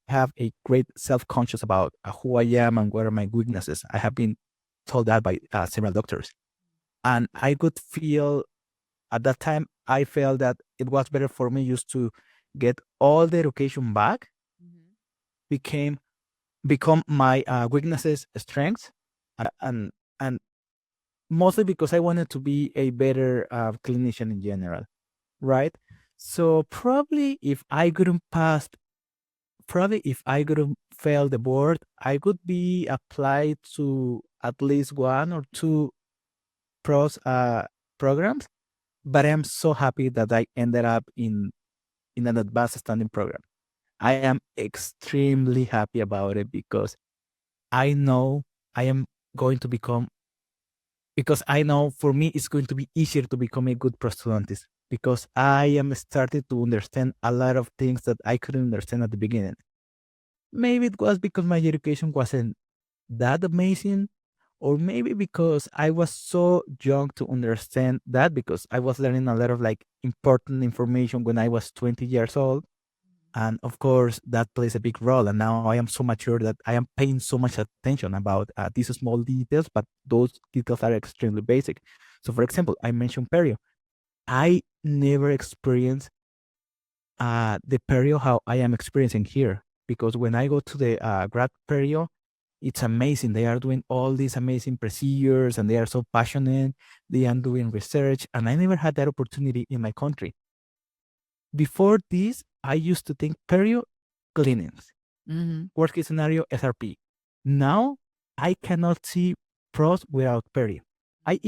Speaker 2: have a great self-conscious about who I am and what are my weaknesses. I have been told that by several doctors, and I could feel at that time. I felt that it was better for me just to get all the education back, became become my weaknesses strengths, and mostly because I wanted to be a better clinician in general, right? So probably if I couldn't fail the board, I could be applied to at least one or two pros programs. But I'm so happy that I ended up in an advanced standing program. I am extremely happy about it because I know I am going to become because I know for me it's going to be easier to become a good prosthodontist because I am starting to understand a lot of things that I couldn't understand at the beginning. Maybe it was because my education wasn't that amazing, or maybe because I was so young to understand that because I was learning a lot of like important information when I was 20 years old. And of course, that plays a big role. And now I am so mature that I am paying so much attention about these small details, but those details are extremely basic. So, for example, I mentioned perio. I never experienced the perio how I am experiencing here because when I go to the grad perio, it's amazing. They are doing all these amazing procedures and they are so passionate. They are doing research, and I never had that opportunity in my country. Before this, I used to think perio cleanings, worst case scenario SRP. Now I cannot see pros without perio. I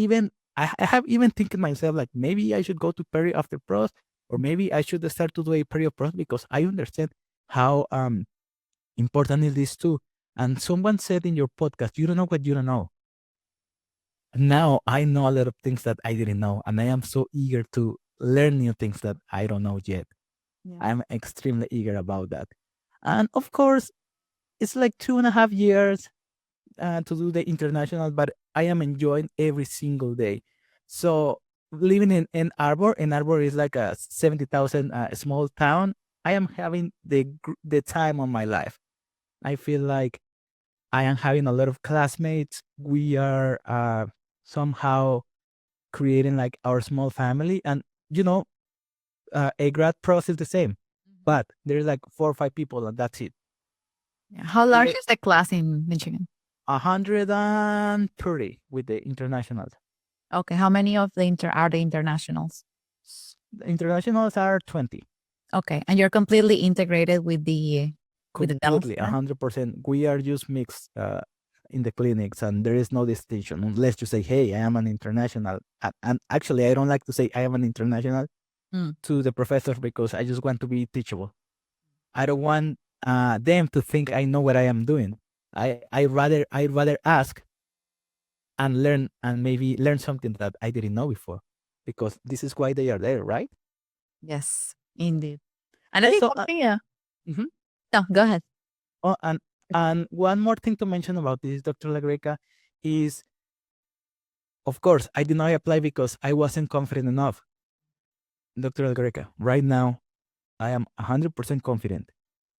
Speaker 2: have even thinking myself like maybe I should go to perio after pros, or maybe I should start to do a perio pros because I understand how important it is too. And someone said in your podcast, you don't know what you don't know. Now I know a lot of things that I didn't know, and I am so eager to learn new things that I don't know yet.
Speaker 1: Yeah.
Speaker 2: I'm extremely eager about that. And of course, it's like 2.5 years to do the international, but I am enjoying every single day. So living in Ann Arbor is like a 70,000 small town. I am having the time of my life. I feel like I am having a lot of classmates. We are somehow creating like our small family, and you know, a grad process the same,
Speaker 1: Mhm.
Speaker 2: but there's like 4 or 5 people, and that's it.
Speaker 1: Yeah. How large
Speaker 2: Le-
Speaker 1: is the class in Michigan?
Speaker 2: 130 with the internationals.
Speaker 1: Okay. How many of the are the internationals?
Speaker 2: The internationals are 20.
Speaker 1: Okay. And you're completely integrated with the dental
Speaker 2: Completely,
Speaker 1: student?
Speaker 2: 100%. We are just mixed in the clinics, and there is no distinction unless you say, "Hey, I am an international." And actually, I don't like to say I am an international
Speaker 1: Mm.
Speaker 2: to the professors because I just want to be teachable. I don't want them to think I know what I am doing. I rather ask and learn, and maybe learn something that I didn't know before, because this is why they are there, right?
Speaker 1: Yes, indeed. And I think
Speaker 2: So,
Speaker 1: one thing, yeah.
Speaker 2: mhm.
Speaker 1: No, go ahead.
Speaker 2: Oh, and one more thing to mention about this, Dr. Lagreca, is of course I did not apply because I wasn't confident enough. Dr. Lagreca, right now I am 100% confident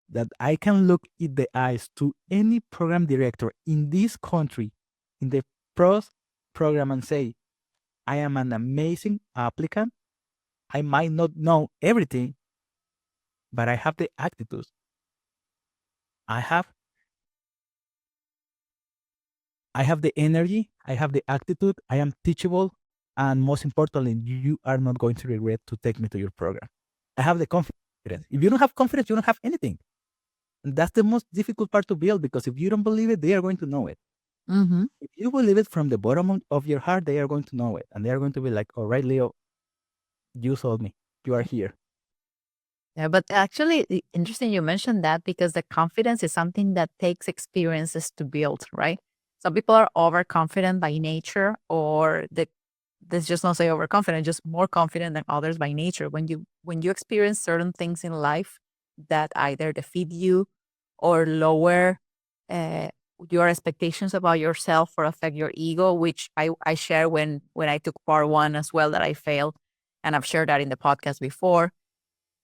Speaker 2: that I can look in the eyes to any program director in this country, in the pros program, and say, I am an amazing applicant. I might not know everything, but I have the attitude. I have I have the energy, I have the attitude, I am teachable, and most importantly, you are not going to regret to take me to your program. I have the confidence. If you don't have confidence, you don't have anything. And that's the most difficult part to build, because if you don't believe it, they are going to know it.
Speaker 1: Mhm.
Speaker 2: If you believe it from the bottom of your heart, they are going to know it. And they are going to be like, all right, Leo, you sold me. You are here.
Speaker 1: Yeah, but actually, interesting you mentioned that because the confidence is something that takes experiences to build, right? Some people are overconfident by nature, or let's just not say overconfident, just more confident than others by nature. When you experience certain things in life that either defeat you or lower uh, your expectations about yourself or affect your ego, which I share when I took part one as well that I failed, and I've shared that in the podcast before.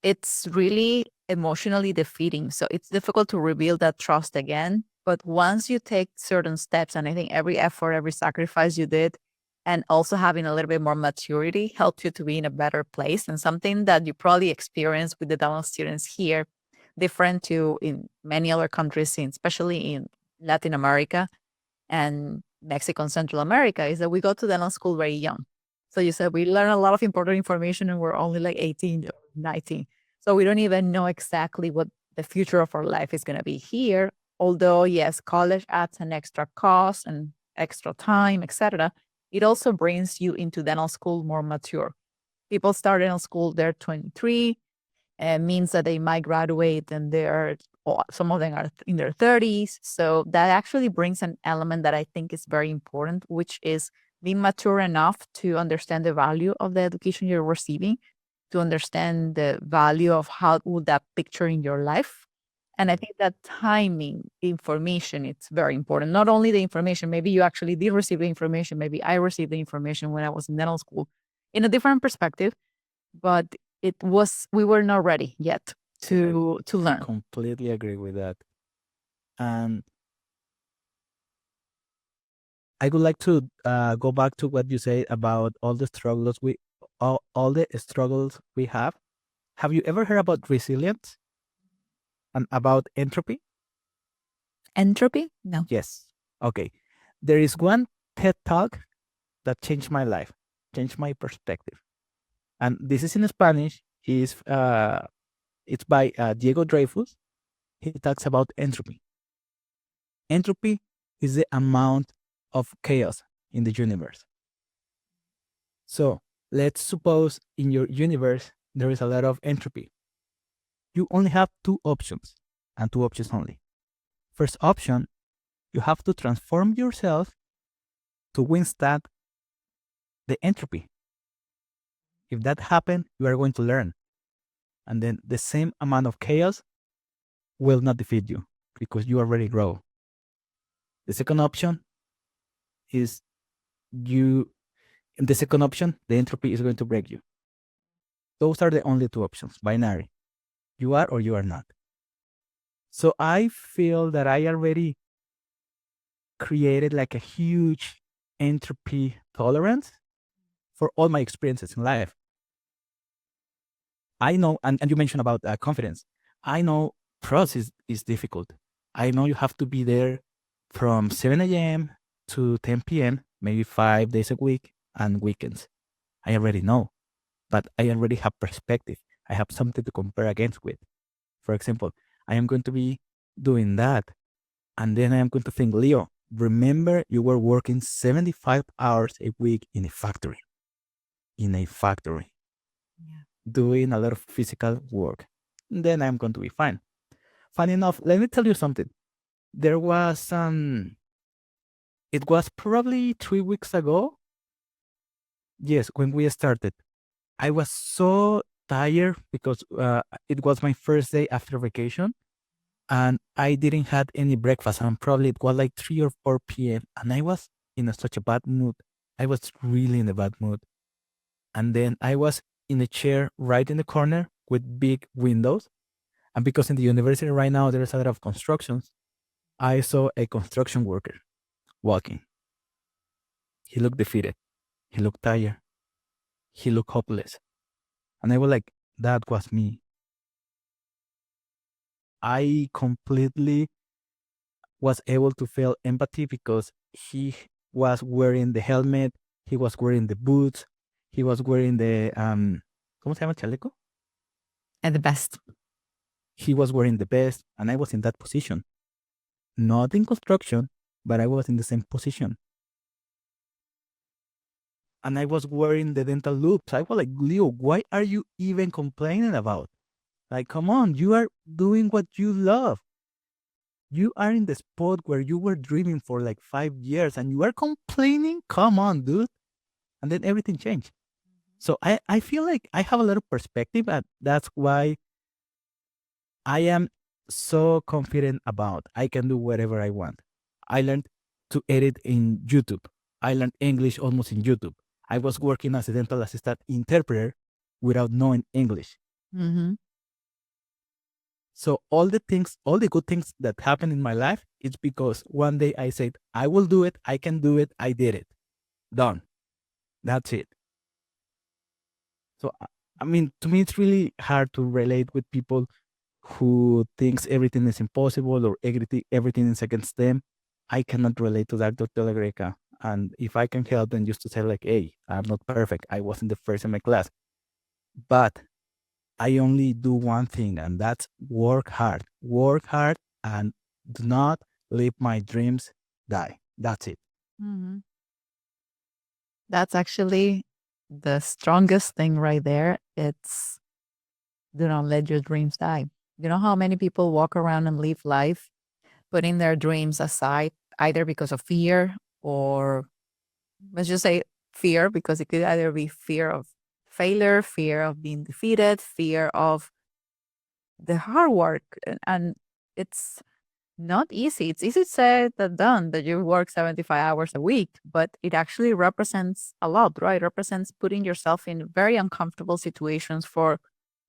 Speaker 1: It's really emotionally defeating. So it's difficult to rebuild that trust again. But once you take certain steps, and I think every effort, every sacrifice you did, and also having a little bit more maturity helps you to be in a better place. And something that you probably experience with the dental students here, different to in many other countries, especially in Latin America and Mexico and Central America, is that we go to dental school very young. So you said we learn a lot of important information and we're only like 18 or 19. So we don't even know exactly what the future of our life is going to be here. Although, yes, college adds an extra cost and extra time, etc. It also brings you into dental school more mature. People start dental school, they're 23, means that they might graduate and they're some of them are in their 30s. So that actually brings an element that I think is very important, which is being mature enough to understand the value of the education you're receiving, to understand the value of how would that picture in your life. And I think that timing information, it's very important. Not only the information, maybe you actually did receive the information, maybe I received the information when I was in dental school in a different perspective, but we were not ready yet
Speaker 2: I
Speaker 1: to learn.
Speaker 2: completely agree with that. And I would like to go back to what you said about all the struggles we have. Have you ever heard about resilience and about entropy?
Speaker 1: Entropy? No.
Speaker 2: Yes. Okay. There is one TED talk that changed my life, changed my perspective. And this is in Spanish. It's by Diego Dreyfus. He talks about entropy. Entropy is the amount of chaos in the universe. So let's suppose in your universe there is a lot of entropy. You only have two options, and two options only. First option, you have to transform yourself to withstand the entropy. If that happens, you are going to learn. And then the same amount of chaos will not defeat you. because you already grow. The second option is you, in the second option, the entropy is going to break you. Those are the only two options, binary. You are or you are not. So I feel that I already created like a huge entropy tolerance for all my experiences in life. I know, and you mentioned about confidence. I know pros is difficult. I know you have to be there from 7 a.m. to 10 p.m., maybe 5 days a week and weekends. I already know, but I already have perspective. I have something to compare against with. For example, I am going to be doing that. And then I am going to think, Leo, remember you were working 75 hours a week in a factory,
Speaker 1: Yeah.
Speaker 2: doing a lot of physical work. Then I'm going to be fine. Funny enough, let me tell you something. There was, it was probably 3 weeks ago. Yes, when we started, I was so tired because it was my first day after vacation and I didn't had any breakfast. And probably it was like 3 or 4 p.m. And I was in such a bad mood. I was really in a bad mood. And then I was in a chair right in the corner with big windows. And because in the university right now there's a lot of constructions, I saw a construction worker walking. He looked defeated. He looked tired. He looked hopeless. And I was like, that was me. I completely was able to feel empathy because he was wearing the helmet, he was wearing the boots, he was wearing the ¿cómo se llama chaleco?
Speaker 1: And the best.
Speaker 2: He was wearing the vest, and I was in that position. Not in construction, but I was in the same position. And I was wearing the dental loops. I was like, Leo, why are you even complaining about? Like, come on, you are doing what you love. You are in the spot where you were dreaming for like 5 years and you are complaining? Come on, dude. And then everything changed. So I feel like I have a lot of perspective, and that's why I am so confident about I can do whatever I want. I learned to edit in YouTube. I learned English almost in YouTube. I was working as a dental assistant interpreter without knowing English.
Speaker 1: Mm-hmm.
Speaker 2: So all the things, all the good things that happened in my life, it's because one day I said, I will do it, I can do it, I did it. Done. That's it. So I mean, to me, it's really hard to relate with people who thinks everything is impossible or everything is against them. I cannot relate to that, Dr. Legreca. And if I can help them just to say like, hey, I'm not perfect. I wasn't the first in my class. But I only do one thing, and that's work hard. Work hard and do not let my dreams die. That's it.
Speaker 1: Mm-hmm. That's actually the strongest thing right there. It's do not let your dreams die. You know how many people walk around and live life putting their dreams aside, either because of fear or let's just say fear, because it could either be fear of failure, fear of being defeated, fear of the hard work. And it's not easy. It's easy said than done that you work 75 hours a week, but it actually represents a lot, right? It represents putting yourself in very uncomfortable situations for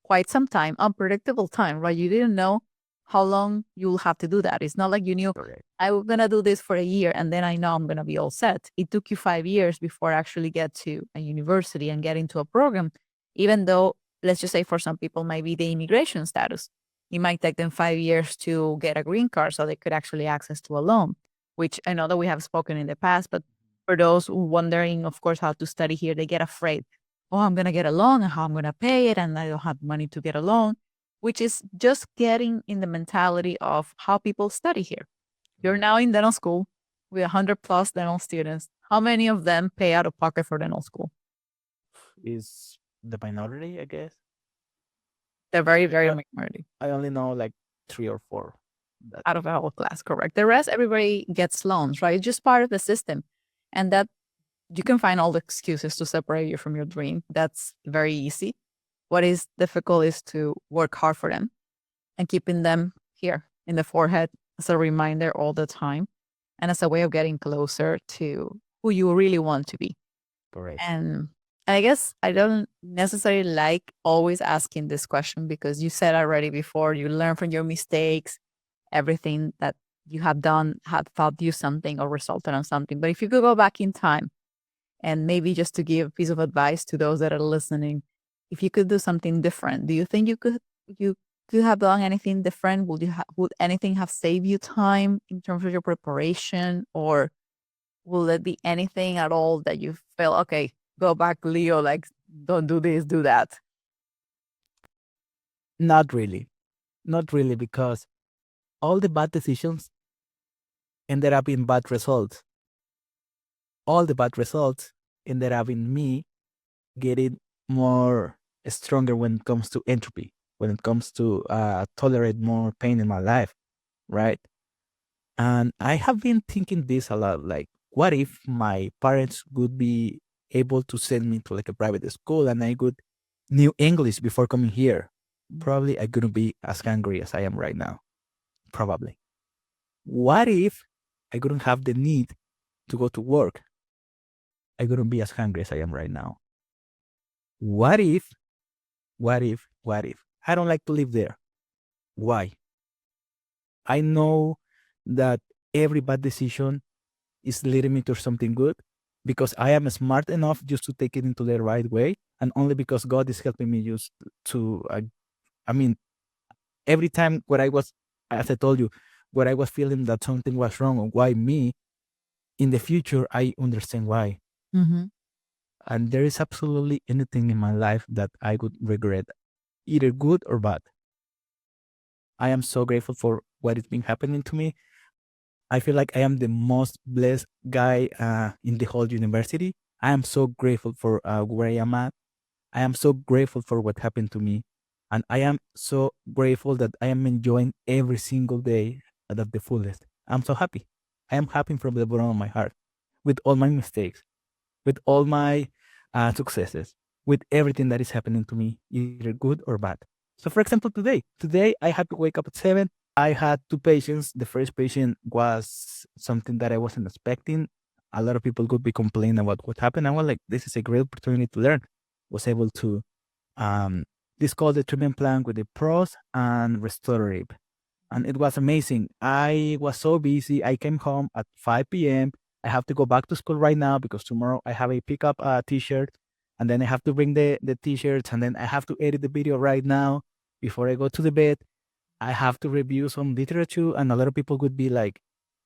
Speaker 1: quite some time, unpredictable time, right? You didn't know how long you'll have to do that. It's not like you knew
Speaker 2: Correct.
Speaker 1: I'm going to do this for a year and then I know I'm going to be all set. It took you 5 years before I actually get to a university and get into a program, even though, let's just say for some people, might be the immigration status. It might take them 5 years to get a green card so they could actually access to a loan, which I know that we have spoken in the past, but for those wondering, of course, how to study here, they get afraid. Oh, I'm going to get a loan and how I'm going to pay it, and I don't have money to get a loan, which is just getting in the mentality of how people study here. You're now in dental school with 100 plus dental students. How many of them pay out of pocket for dental school?
Speaker 2: Is the minority, I guess.
Speaker 1: They're very, very
Speaker 2: Uh,
Speaker 1: minority.
Speaker 2: I only know like 3 or 4.
Speaker 1: Out of our class, correct. The rest, everybody gets loans, right? It's just part of the system. And that you can find all the excuses to separate you from your dream. That's very easy. What is difficult is to work hard for them and keeping them here in the forehead as a reminder all the time and as a way of getting closer to who you really want to be.
Speaker 2: Correct.
Speaker 1: And I guess I don't necessarily like always asking this question because you said already before, you learn from your mistakes, everything that you have done had taught you something or resulted on something. But if you could go back in time and maybe just to give a piece of advice to those that are listening, if you could do something different, do you think you could have done anything different? Would anything have saved you time in terms of your preparation, or will there be anything at all that you feel okay? Go back, Leo. Like, don't do this, do that.
Speaker 2: Not really. Not really, because all the bad decisions ended up in bad results. All the bad results ended up in me getting more stronger when it comes to entropy, when it comes to tolerate more pain in my life, right? And I have been thinking this a lot, like, what if my parents would be able to send me to like a private school and I could knew English before coming here? Probably I couldn't be as hungry as I am right now. Probably. What if I couldn't have the need to go to work? I couldn't be as hungry as I am right now. What if, what if? I don't like to live there. Why? I know that every bad decision is leading me to something good because I am smart enough just to take it into the right way, and only because God is helping me just to. I mean, every time where I was, as I told you, where I was feeling that something was wrong or why me, in the future I understand why.
Speaker 1: Mm-hmm.
Speaker 2: And there is absolutely anything in my life that I would regret, either good or bad. I am so grateful for what is been happening to me. I feel like I am the most blessed guy in the whole university. I am so grateful for where I am at. I am so grateful for what happened to me. And I am so grateful that I am enjoying every single day at the fullest. I'm so happy. I am happy from the bottom of my heart with all my mistakes, with all my successes, with everything that is happening to me, either good or bad. So, for example, today I had to wake up at 7. I had two patients. The first patient was something that I wasn't expecting. A lot of people could be complaining about what happened. I was like, this is a great opportunity to learn. Was able to um, discuss the treatment plan with the pros and restorative. And it was amazing. I was so busy. I came home at 5 p.m. I have to go back to school right now because tomorrow I have a pickup t-shirt, and then I have to bring the t-shirts, and then I have to edit the video right now before I go to the bed. I have to review some literature, and a lot of people would be like,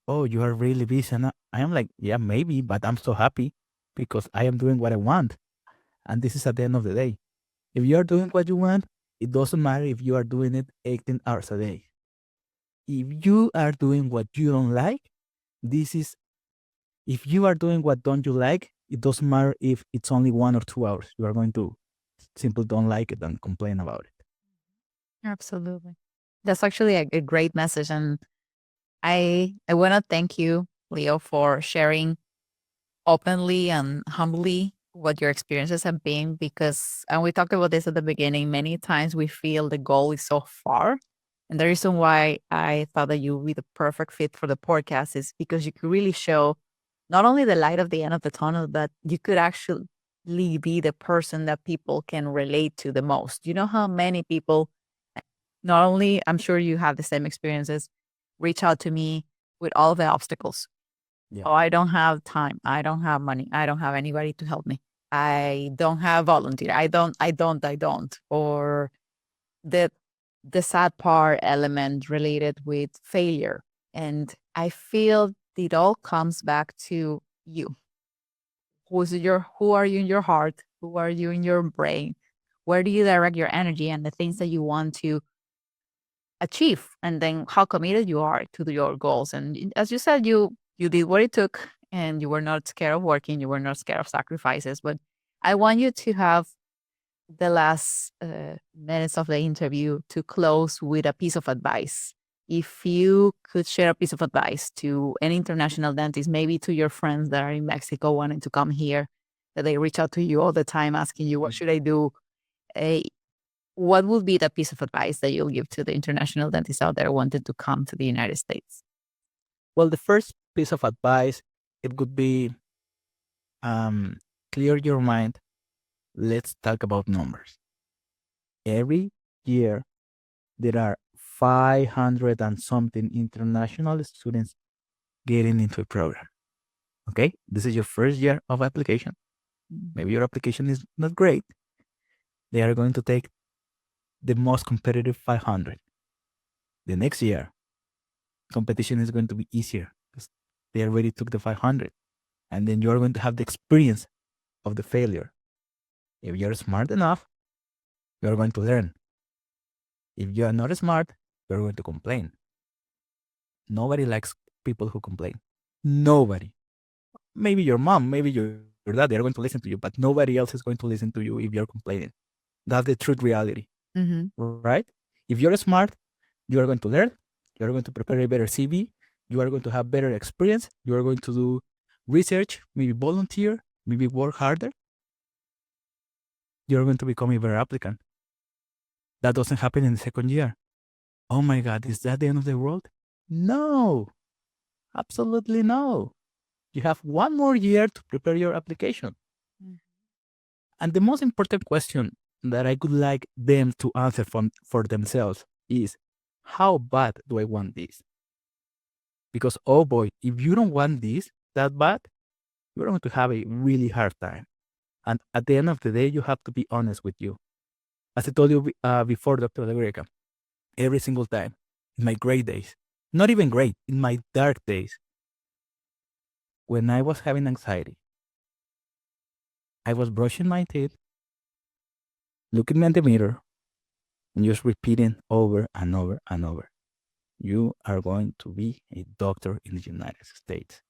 Speaker 2: "Oh, you are really busy." And I am like, "Yeah, maybe, but I'm so happy because I am doing what I want." And this is at the end of the day. If you are doing what you want, it doesn't matter if you are doing it 18 hours a day. If you are doing what you don't like, this is if you are doing what don't you like, it doesn't matter if it's only 1 or 2 hours. You are going to simply don't like it and complain about it.
Speaker 1: Absolutely. That's actually a great message. And I want to thank you, Leo, for sharing openly and humbly what your experiences have been because and we talked about this at the beginning, many times we feel the goal is so far. And the reason why I thought that you would be the perfect fit for the podcast is because you could really show not only the light of the end of the tunnel, but you could actually be the person that people can relate to the most. You know how many people, not only I'm sure you have the same experiences, reach out to me with all the obstacles.
Speaker 2: Yeah.
Speaker 1: Oh, I don't have time. I don't have money. I don't have anybody to help me. I don't have volunteer. I don't. Or the the sad part element related with failure. And I feel it all comes back to you. Who are you in your heart? Who are you in your brain? Where do you direct your energy and the things that you want to achieve? And then how committed you are to your goals. And as you said, you did what it took and you were not scared of working, you were not scared of sacrifices. But I want you to have the last minutes of the interview to close with a piece of advice. If you could share a piece of advice to an international dentist, maybe to your friends that are in Mexico wanting to come here, that they reach out to you all the time asking you, what should I do? what would be the piece of advice that you'll give to the international dentists out there wanting to come to the United States?
Speaker 2: Well, the first piece of advice, it would be clear your mind. Let's talk about numbers. Every year, there are 500 and something international students getting into a program. Okay, this is your first year of application. Maybe your application is not great. They are going to take the most competitive 500. The next year, competition is going to be easier because they already took the 500. And then you're going to have the experience of the failure. If you're smart enough, you're going to learn. If you are not smart, you're going to complain. Nobody likes people who complain. Nobody. Maybe your mom, maybe your dad, they're going to listen to you, but nobody else is going to listen to you if you're complaining. That's the truth reality, right? If you're smart, you are going to learn. You are going to prepare a better CV. You are going to have better experience. You are going to do research, maybe volunteer, maybe work harder. You're going to become a better applicant. That doesn't happen in the second year. Oh my God, is that the end of the world? No, absolutely no. You have one more year to prepare your application. And the most important question that I would like them to answer for themselves is, how bad do I want this? Because, oh boy, if you don't want this that bad, you're going to have a really hard time. And at the end of the day, you have to be honest with you. As I told you before, Dr. Legreca, every single time, in my great days, not even great, in my dark days, when I was having anxiety, I was brushing my teeth, looking at the mirror, and just repeating over and over and over, you are going to be a doctor in the United States.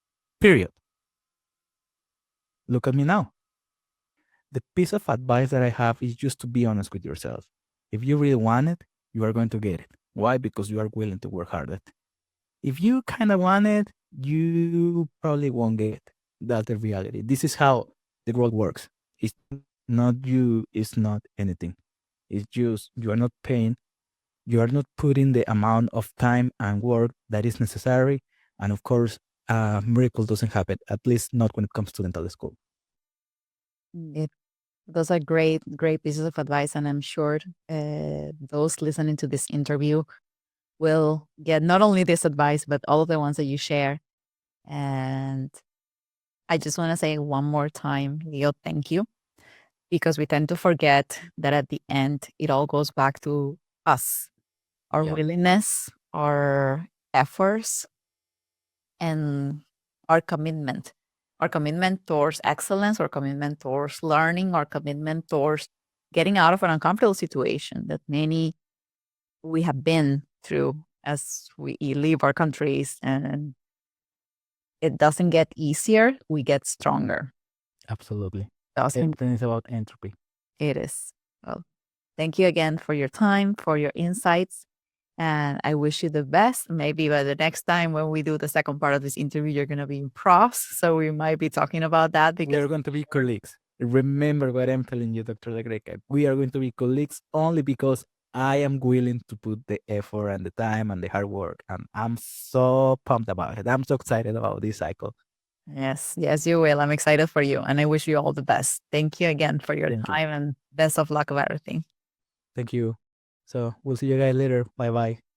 Speaker 2: Period. Look at me now. The piece of advice that I have is just to be honest with yourself. If you really want it, you are going to get it. Why? Because you are willing to work hard at it. If you kind of want it, you probably won't get it. That's the reality. This is how the world works. It's not you, it's not anything. It's just you are not paying, you are not putting the amount of time and work that is necessary. And of course, a miracle doesn't happen, at least not when it comes to dental school.
Speaker 1: Those are great, great pieces of advice. And I'm sure those listening to this interview will get not only this advice, but all of the ones that you share. And I just want to say one more time, Leo, thank you. Because we tend to forget that at the end, it all goes back to us, our willingness, our efforts, and our commitment towards excellence, our commitment towards learning, our commitment towards getting out of an uncomfortable situation that many we have been through as we leave our countries, and it doesn't get easier, we get stronger.
Speaker 2: Absolutely.
Speaker 1: Doesn't
Speaker 2: Everything is about entropy.
Speaker 1: It is. Well, thank you again for your time, for your insights. And I wish you the best. Maybe by the next time when we do the second part of this interview, you're going to be in pros. So we might be talking about that
Speaker 2: We
Speaker 1: because
Speaker 2: are going to be colleagues. Remember what I'm telling you, Dr. Legreca. We are going to be colleagues only because I am willing to put the effort and the time and the hard work. And I'm so pumped about it. I'm so excited about this cycle.
Speaker 1: yes, you will. I'm excited for you. And I wish you all the best. Thank you again for your time and best of luck of everything.
Speaker 2: Thank you. So we'll see you guys later. Bye bye.